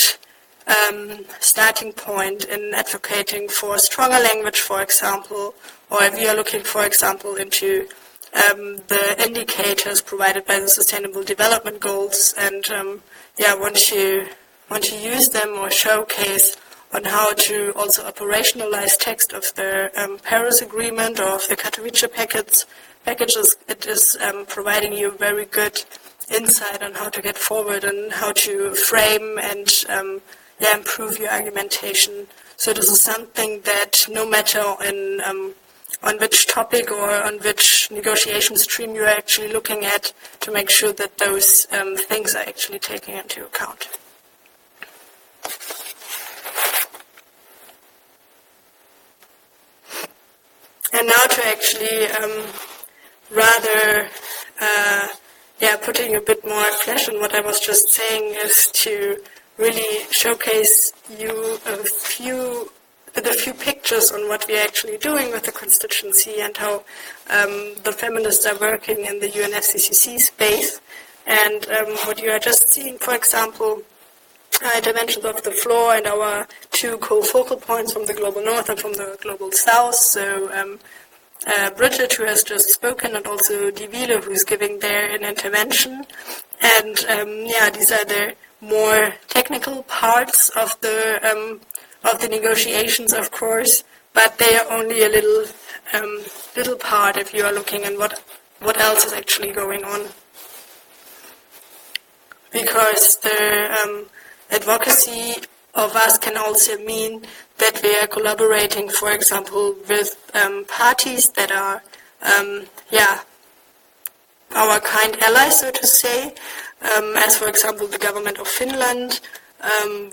S4: starting point in advocating for stronger language, for example, or if you are looking, for example, into the indicators provided by the Sustainable Development Goals, and want to use them or showcase on how to also operationalize text of the Paris Agreement or of the Katowice packages. It is providing you very good insight on how to get forward and how to frame and improve your argumentation. So this is something that no matter on which topic or on which negotiation stream you are actually looking at, to make sure that those things are actually taken into account. And now to actually putting a bit more flesh on what I was just saying is to really showcase you the few pictures on what we're actually doing with the constituency and how the feminists are working in the UNFCCC space. And what you are just seeing, for example, dimensions of the floor and our two co-focal points from the Global North and from the Global South. So Bridget, who has just spoken, and also Divile, who's giving there an intervention. And these are the more technical parts of the negotiations, of course, but they are only a little part if you are looking at what else is actually going on. Because the advocacy of us can also mean that we are collaborating, for example, with parties that are, our kind allies, so to say, as for example the government of Finland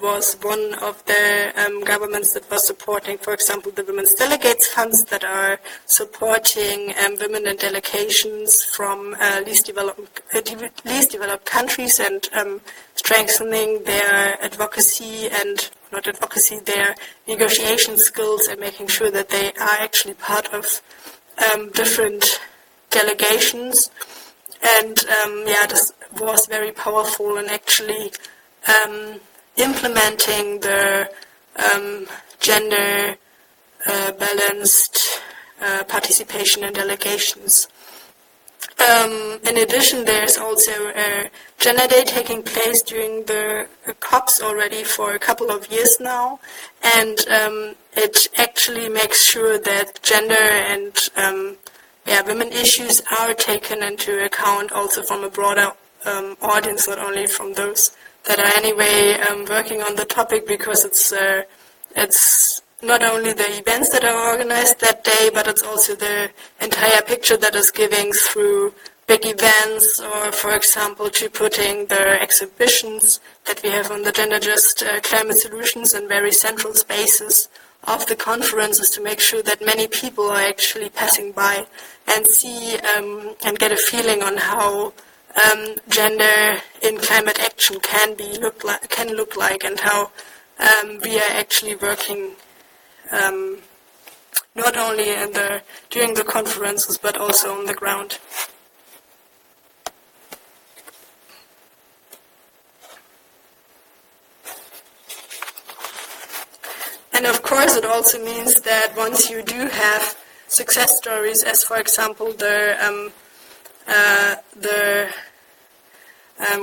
S4: was one of the governments that was supporting, for example, the Women's Delegates Funds that are supporting women and delegations from least developed countries and strengthening their their negotiation skills and making sure that they are actually part of different delegations. And this was very powerful in actually implementing the gender balanced participation in delegations. In addition, there's also a Gender Day taking place during the COPs already for a couple of years now, and it actually makes sure that gender and women issues are taken into account also from a broader audience, not only from those that are anyway working on the topic, because it's not only the events that are organized that day, but it's also the entire picture that is giving through big events, or for example to putting the exhibitions that we have on the Gender Just Climate Solutions in very central spaces of the conferences, to make sure that many people are actually passing by and see and get a feeling on how gender in climate action can look like, and how we are actually working not only during the conferences but also on the ground. And of course, it also means that once you do have success stories, as for example the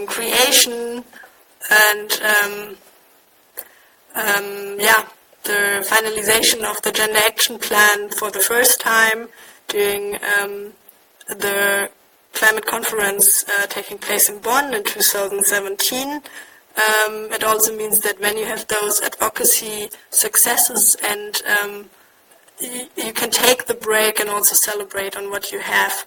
S4: creation and the finalization of the Gender Action Plan for the first time during the climate conference taking place in Bonn in 2017. It also means that when you have those advocacy successes, and you can take the break and also celebrate on what you have.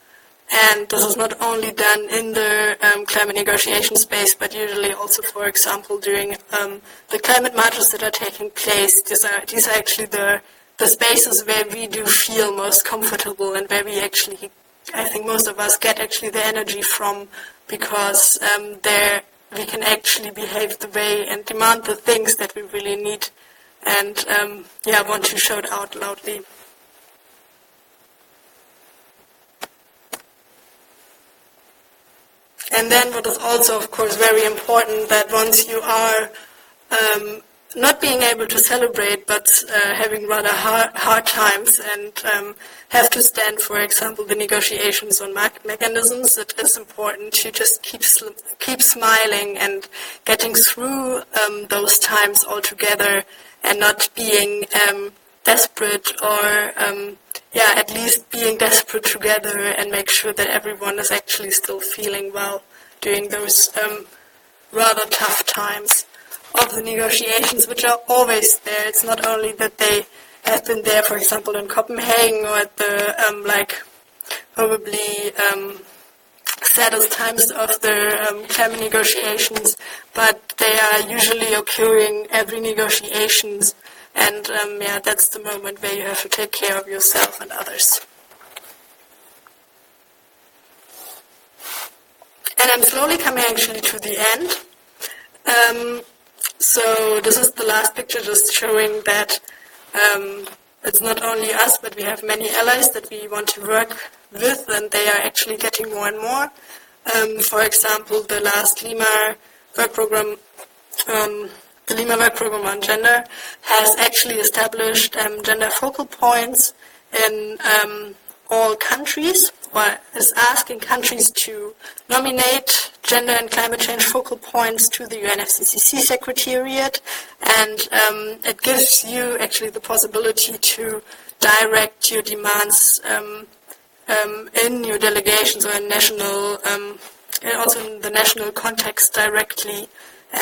S4: And this is not only done in the climate negotiation space, but usually also, for example, during the climate marches that are taking place. These are actually the spaces where we do feel most comfortable, and where we actually, I think most of us get actually the energy from, because there we can actually behave the way and demand the things that we really need, and want to shout out loudly. And then what is also, of course, very important, that once you are not being able to celebrate, but having rather hard times and have to stand, for example, the negotiations on market mechanisms, it is important to just keep smiling and getting through those times altogether, and not being desperate, or at least being desperate together, and make sure that everyone is actually still feeling well during those rather tough times. of the negotiations, which are always there. It's not only that they have been there, for example, in Copenhagen or at the probably saddest times of the climate negotiations, but they are usually occurring every negotiations, and that's the moment where you have to take care of yourself and others. And I'm slowly coming actually to the end. So this is the last picture, just showing that it's not only us, but we have many allies that we want to work with, and they are actually getting more and more. For example, the last Lima work program, the Lima work program on gender, has actually established gender focal points in all countries, or is asking countries to nominate gender and climate change focal points to the UNFCCC Secretariat, and it gives you actually the possibility to direct your demands in your delegations or in national, also in the national context directly,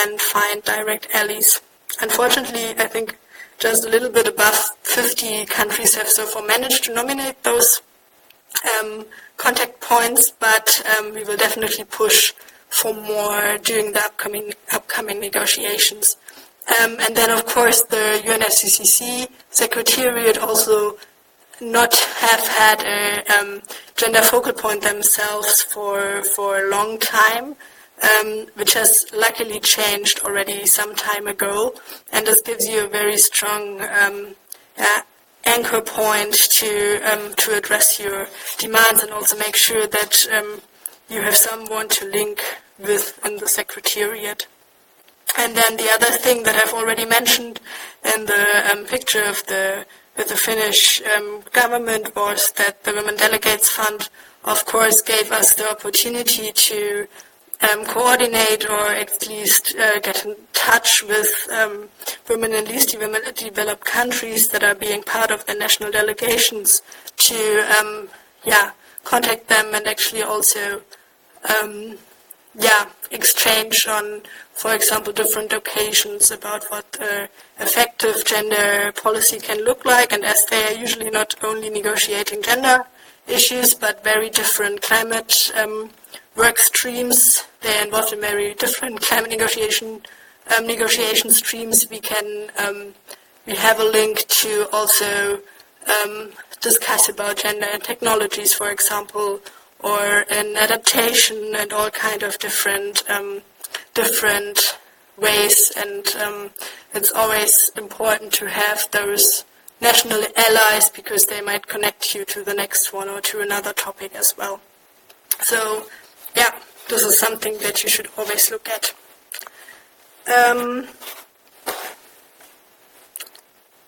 S4: and find direct allies. Unfortunately, I think just a little bit above 50 countries have so far managed to nominate those contact points, but we will definitely push for more during the upcoming negotiations. And then, of course, the UNFCCC Secretariat also not have had a gender focal point themselves for a long time, which has luckily changed already some time ago, and this gives you a very strong anchor point to address your demands, and also make sure that you have someone to link with in the Secretariat. And then the other thing that I've already mentioned in the picture of with the Finnish government was that the Women Delegates Fund, of course, gave us the opportunity to coordinate, or at least get in touch with women in least developed countries that are being part of the national delegations, to contact them and actually also exchange on, for example, different occasions about what effective gender policy can look like. And as they are usually not only negotiating gender issues, but very different climate work streams, they are involved in very different climate negotiation streams. We can we have a link to also discuss about gender and technologies, for example, or in adaptation and all kind of different ways. And it's always important to have those national allies, because they might connect you to the next one or to another topic as well. So, this is something that you should always look at.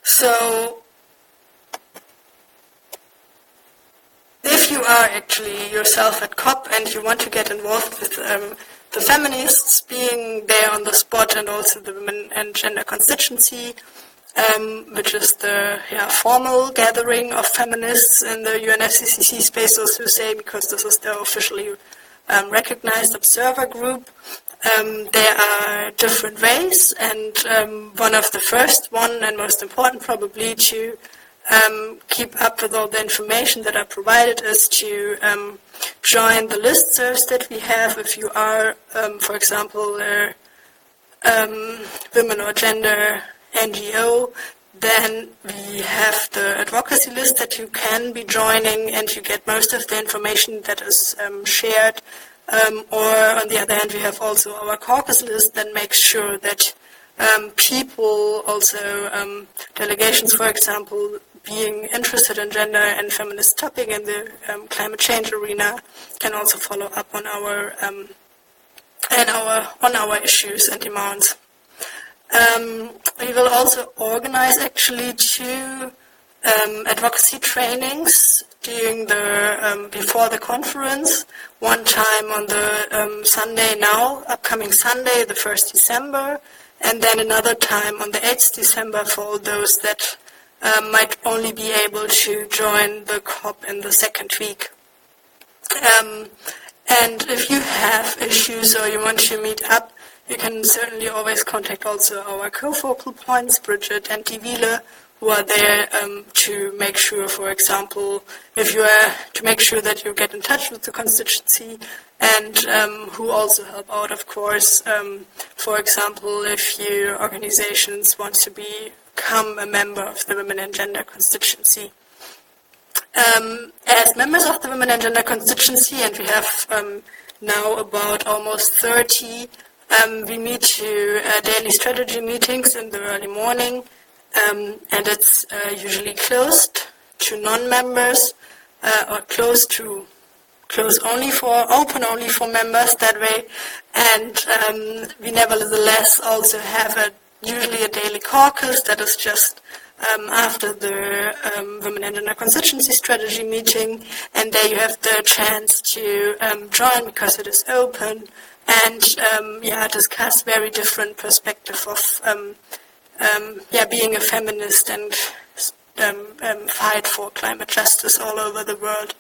S4: So, if you are actually yourself at COP and you want to get involved with the feminists being there on the spot, and also the Women and Gender Constituency, which is the formal gathering of feminists in the UNFCCC space, so to say, because this is the officially recognized observer group. There are different ways, and one of the first one, and most important probably, to keep up with all the information that are provided is to join the listservs that we have. If you are, for example, a women or gender NGO, then we have the advocacy list that you can be joining, and you get most of the information that is shared. Or on the other hand, we have also our caucus list that makes sure that people, also delegations, for example, being interested in gender and feminist topic in the climate change arena, can also follow up on our issues and demands. We will also organize actually 2 advocacy trainings during the before the conference. One time on the Sunday now, upcoming Sunday, the 1st December, and then another time on the 8th December for all those that might only be able to join the COP in the second week. And if you have issues or you want to meet up, You can certainly always contact also our co-focal points, Bridget and Divile, who are there to make sure, for example, to make sure that you get in touch with the constituency, and who also help out, of course, for example, if your organizations want to become a member of the Women and Gender Constituency. As members of the Women and Gender Constituency, and we have now about almost 30, we meet to daily strategy meetings in the early morning, and it's usually closed to non-members, or open only for members that way. And we nevertheless also have usually a daily caucus that is just after the Women and Gender Constituency strategy meeting, and there you have the chance to join because it is open and discuss very different perspective of being a feminist and fight for climate justice all over the world.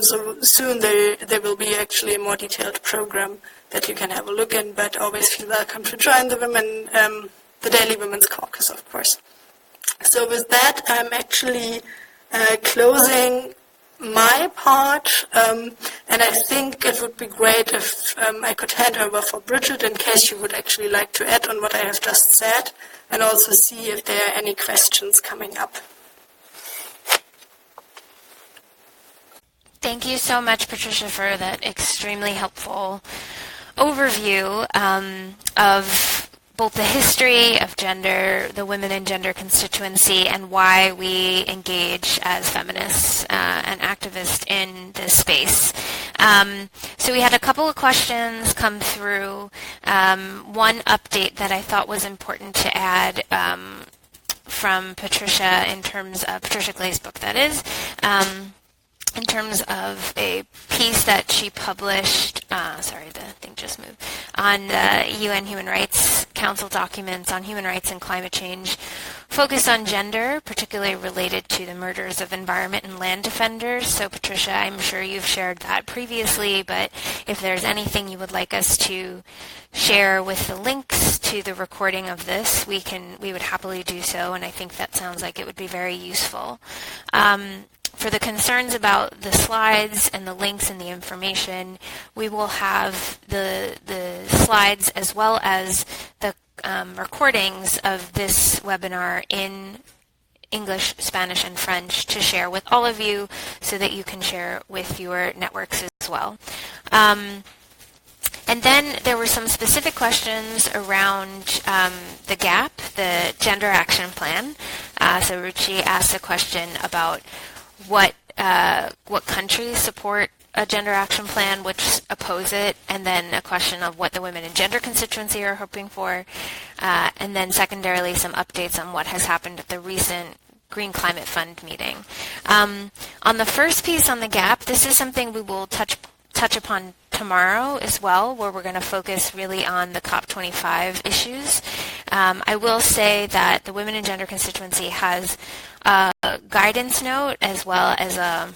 S4: So soon there will be actually a more detailed program that you can have a look in, but always feel welcome to join the Daily Women's Caucus, of course. So with that, I'm actually closing my part, and I think it would be great if I could hand over for Bridget in case you would actually like to add on what I have just said, and also see if there are any questions coming up.
S1: Thank you so much, Patricia, for that extremely helpful overview of both the history of gender, the Women and Gender Constituency, and why we engage as feminists and activists in this space. So we had a couple of questions come through. One update that I thought was important to add from Patricia in terms of Patricia Clay's book, that is, in terms of a piece that she published, sorry, the thing just moved, on the UN Human Rights Council documents on human rights and climate change, focused on gender, particularly related to the murders of environment and land defenders. So Patricia, I'm sure you've shared that previously, but if there's anything you would like us to share with the links to the recording of this, we would happily do so, and I think that sounds like it would be very useful. For the concerns about the slides and the links and the information, we will have the slides as well as the recordings of this webinar in English, Spanish, and French to share with all of you so that you can share with your networks as well. And then there were some specific questions around the GAP, the Gender Action Plan. So Ruchi asked a question about what countries support a gender action plan, which oppose it, and then a question of what the Women and Gender Constituency are hoping for, and then secondarily some updates on what has happened at the recent Green Climate Fund meeting. On the first piece on the GAP, this is something we will touch upon tomorrow as well, where we're going to focus really on the COP25 issues. I will say that the Women and Gender Constituency has a guidance note as well as a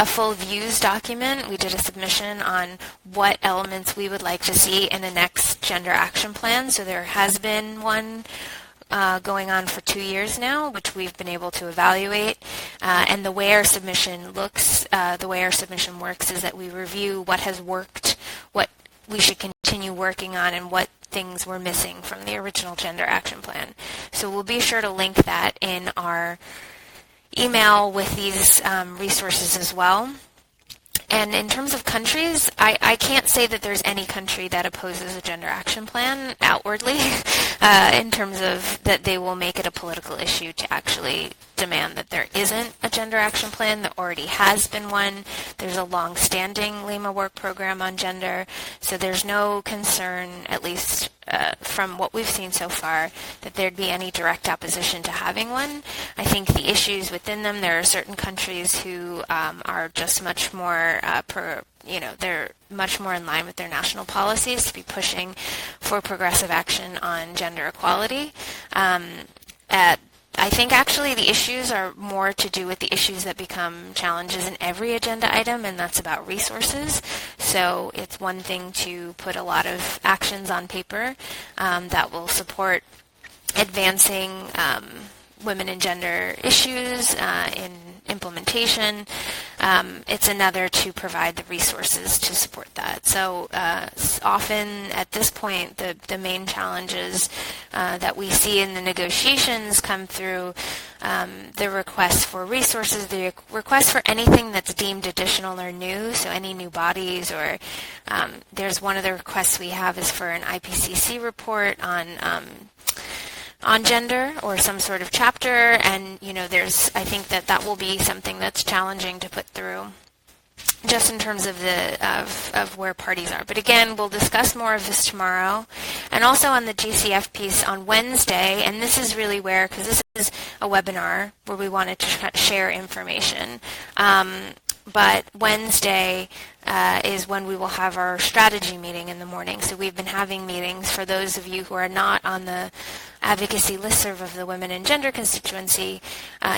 S1: full views document. We did a submission on what elements we would like to see in the next gender action plan. So there has been one going on for 2 years now, which we've been able to evaluate. And the way our submission works is that we review what has worked, what we should continue working on, and what things were missing from the original gender action plan. So we'll be sure to link that in our email with these resources as well. And in terms of countries, I can't say that there's any country that opposes a gender action plan outwardly in terms of that they will make it a political issue to actually demand that there isn't a gender action plan. There already has been one. There's a long-standing Lima work program on gender, so there's no concern, at least from what we've seen so far, that there'd be any direct opposition to having one. I think the issues within them, there are certain countries who are just much more they're much more in line with their national policies to be pushing for progressive action on gender equality. I think actually the issues are more to do with the issues that become challenges in every agenda item, and that's about resources. So it's one thing to put a lot of actions on paper that will support advancing women and gender issues in implementation. It's another to provide the resources to support that. So often at this point, the main challenges that we see in the negotiations come through the request for resources, the request for anything that's deemed additional or new, so any new bodies, or there's one of the requests we have is for an IPCC report on gender or some sort of chapter, and I think that will be something that's challenging to put through, just in terms of of where parties are. But again, we'll discuss more of this tomorrow, and also on the GCF piece on Wednesday. And this is really where, because this is a webinar where we wanted to share information. But Wednesday is when we will have our strategy meeting in the morning. So we've been having meetings. For those of you who are not on the advocacy listserv of the Women and Gender Constituency,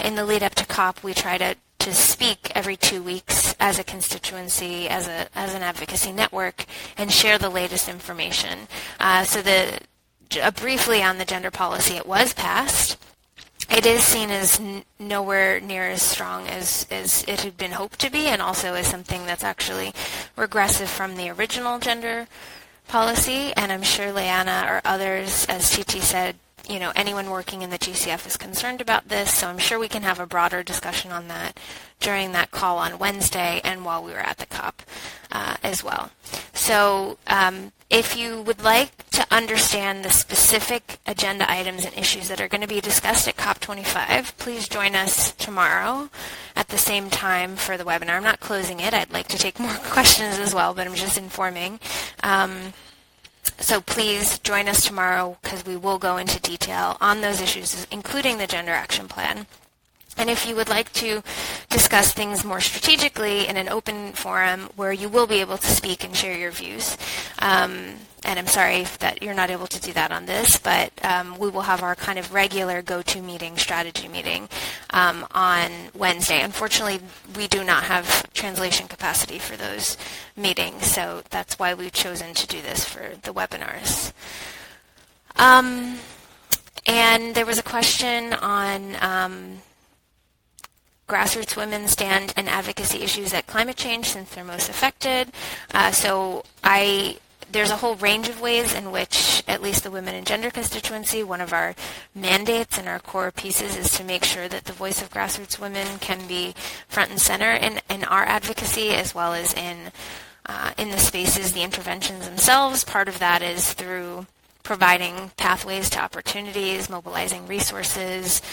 S1: in the lead up to COP, we try to speak every 2 weeks as a constituency, as an advocacy network, and share the latest information. Briefly on the gender policy, it was passed. It is seen as nowhere near as strong as it had been hoped to be, and also as something that's actually regressive from the original gender policy. And I'm sure Leanna or others, as Titi said, anyone working in the GCF is concerned about this, so I'm sure we can have a broader discussion on that during that call on Wednesday and while we were at the COP as well. So if you would like to understand the specific agenda items and issues that are going to be discussed at COP25, please join us tomorrow at the same time for the webinar. I'm not closing it. I'd like to take more questions as well, but I'm just informing. So please join us tomorrow, because we will go into detail on those issues, including the Gender Action Plan. And if you would like to discuss things more strategically in an open forum where you will be able to speak and share your views, and I'm sorry that you're not able to do that on this, but we will have our kind of regular go-to meeting, strategy meeting, on Wednesday. Unfortunately, we do not have translation capacity for those meetings, so that's why we've chosen to do this for the webinars. And there was a question on grassroots women stand and advocacy issues at climate change since they're most affected. There's a whole range of ways in which, at least the Women and Gender Constituency, one of our mandates and our core pieces is to make sure that the voice of grassroots women can be front and center in our advocacy, as well as in the spaces, the interventions themselves. Part of that is through providing pathways to opportunities, mobilizing resources,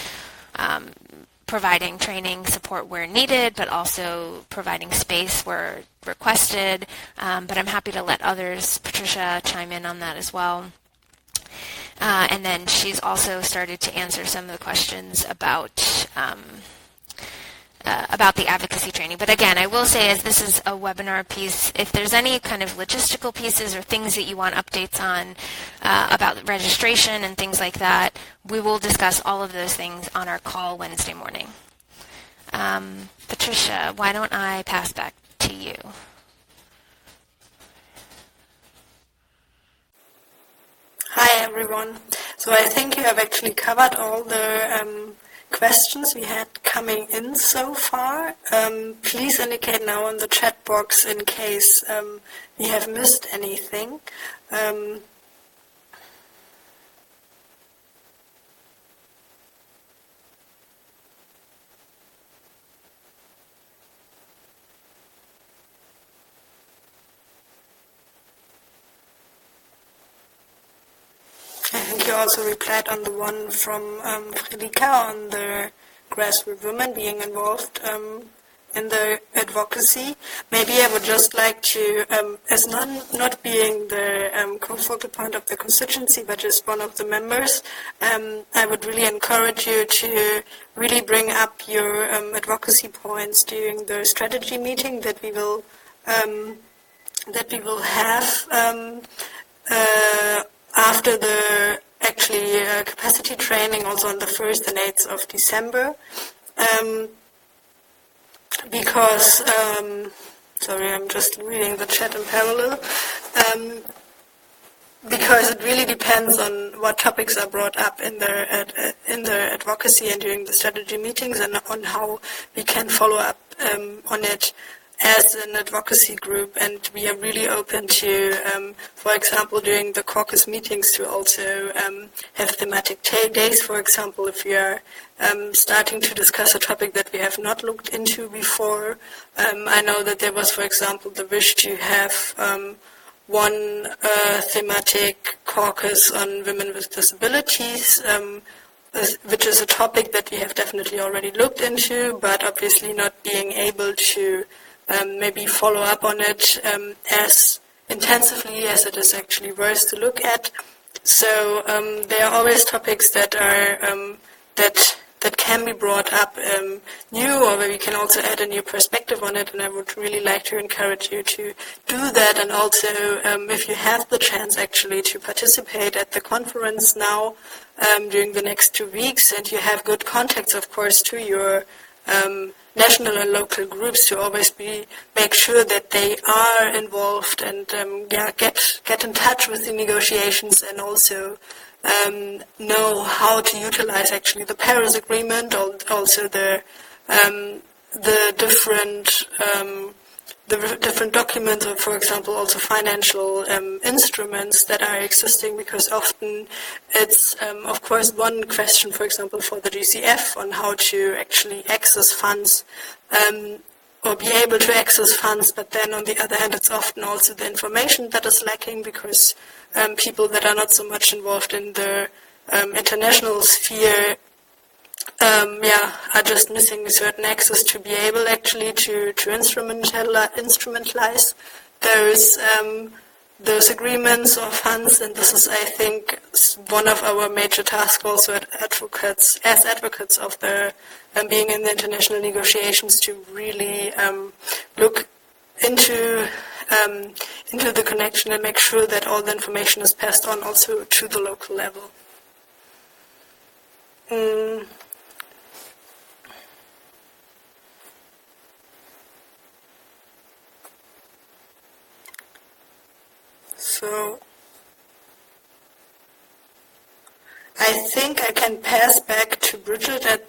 S1: providing training support where needed, but also providing space where requested. But I'm happy to let others, Patricia, chime in on that as well. And then she's also started to answer some of the questions about the advocacy training. But again, I will say, as this is a webinar piece, if there's any kind of logistical pieces or things that you want updates on about registration and things like that, we will discuss all of those things on our call Wednesday morning. Patricia, why don't I pass back to you?
S4: Hi everyone. So I think you have actually covered all the questions we had coming in so far. Please indicate now in the chat box in case we have missed anything. I think you also replied on the one from Fredrika on the grassroots women being involved in the advocacy. Maybe I would just like to, as not being the co-focal point of the constituency, but just one of the members, I would really encourage you to really bring up your advocacy points during the strategy meeting that we will have after the capacity training, also on the 1st and 8th of December, because Sorry, I'm just reading the chat in parallel. Because it really depends on what topics are brought up in the advocacy and during the strategy meetings, and on how we can follow up on it as an advocacy group. And we are really open to, for example, during the caucus meetings, to also have thematic days. For example, if we are starting to discuss a topic that we have not looked into before. I know that there was, for example, the wish to have one thematic caucus on women with disabilities, which is a topic that we have definitely already looked into, but obviously not being able to maybe follow up on it as intensively as it is actually worth to look at. So there are always topics that are that can be brought up new, or where we can also add a new perspective on it, and I would really like to encourage you to do that. And also, if you have the chance actually to participate at the conference now during the next 2 weeks, and you have good contacts, of course, to your national and local groups, to always make sure that they are involved and get in touch with the negotiations, and also know how to utilize actually the Paris Agreement, also the different documents, or for example also financial instruments that are existing, because often it's of course one question, for example, for the GCF on how to actually access funds or be able to access funds, but then on the other hand it's often also the information that is lacking, because people that are not so much involved in the international sphere are just missing certain access to be able actually to instrumentalize those agreements or funds. And this is, I think, one of our major tasks also as advocates of the being in the international negotiations, to really look into the connection and make sure that all the information is passed on also to the local level. So I think I can pass back to Bridget at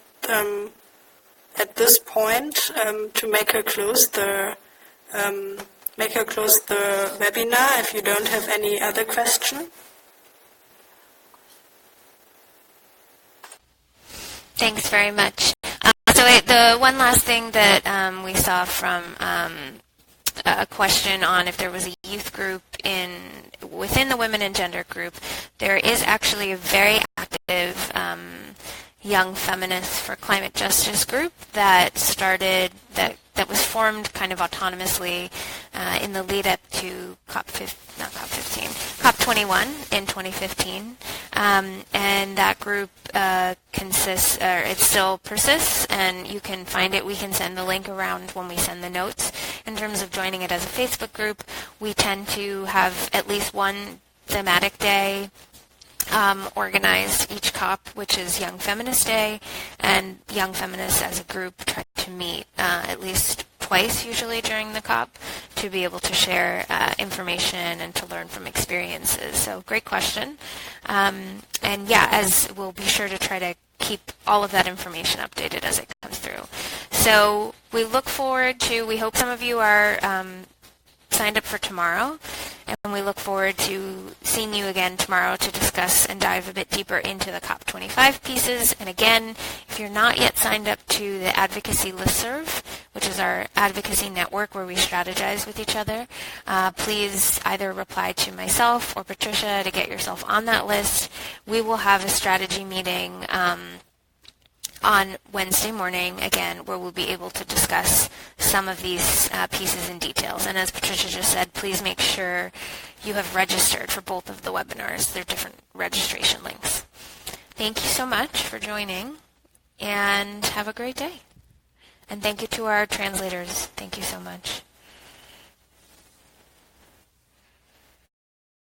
S4: this point to make her close the webinar, if you don't have any other question.
S1: Thanks very much. The one last thing that we saw from a question on if there was a youth group within the Women and Gender group, there is actually a very active young feminists for climate justice group that that was formed kind of autonomously in the lead up to COP21 in 2015, and that group it still persists, and you can find it. We can send the link around when we send the notes. In terms of joining it as a Facebook group, we tend to have at least one thematic day organized each COP, which is Young Feminist Day, and Young Feminists as a group try to meet at least twice usually during the COP to be able to share information and to learn from experiences. So great question. And yeah, as we'll be sure to try to keep all of that information updated as it comes through. So we look forward to, we hope some of you are signed up for tomorrow, and we look forward to seeing you again tomorrow to discuss and dive a bit deeper into the COP25 pieces. And again, if you're not yet signed up to the Advocacy Listserv, which is our advocacy network where we strategize with each other, please either reply to myself or Patricia to get yourself on that list. We will have a strategy meeting on Wednesday morning, again, where we'll be able to discuss some of these pieces in details. And as Patricia just said, please make sure you have registered for both of the webinars. They're different registration links. Thank you so much for joining, and have a great day. And thank you to our translators. Thank you so much.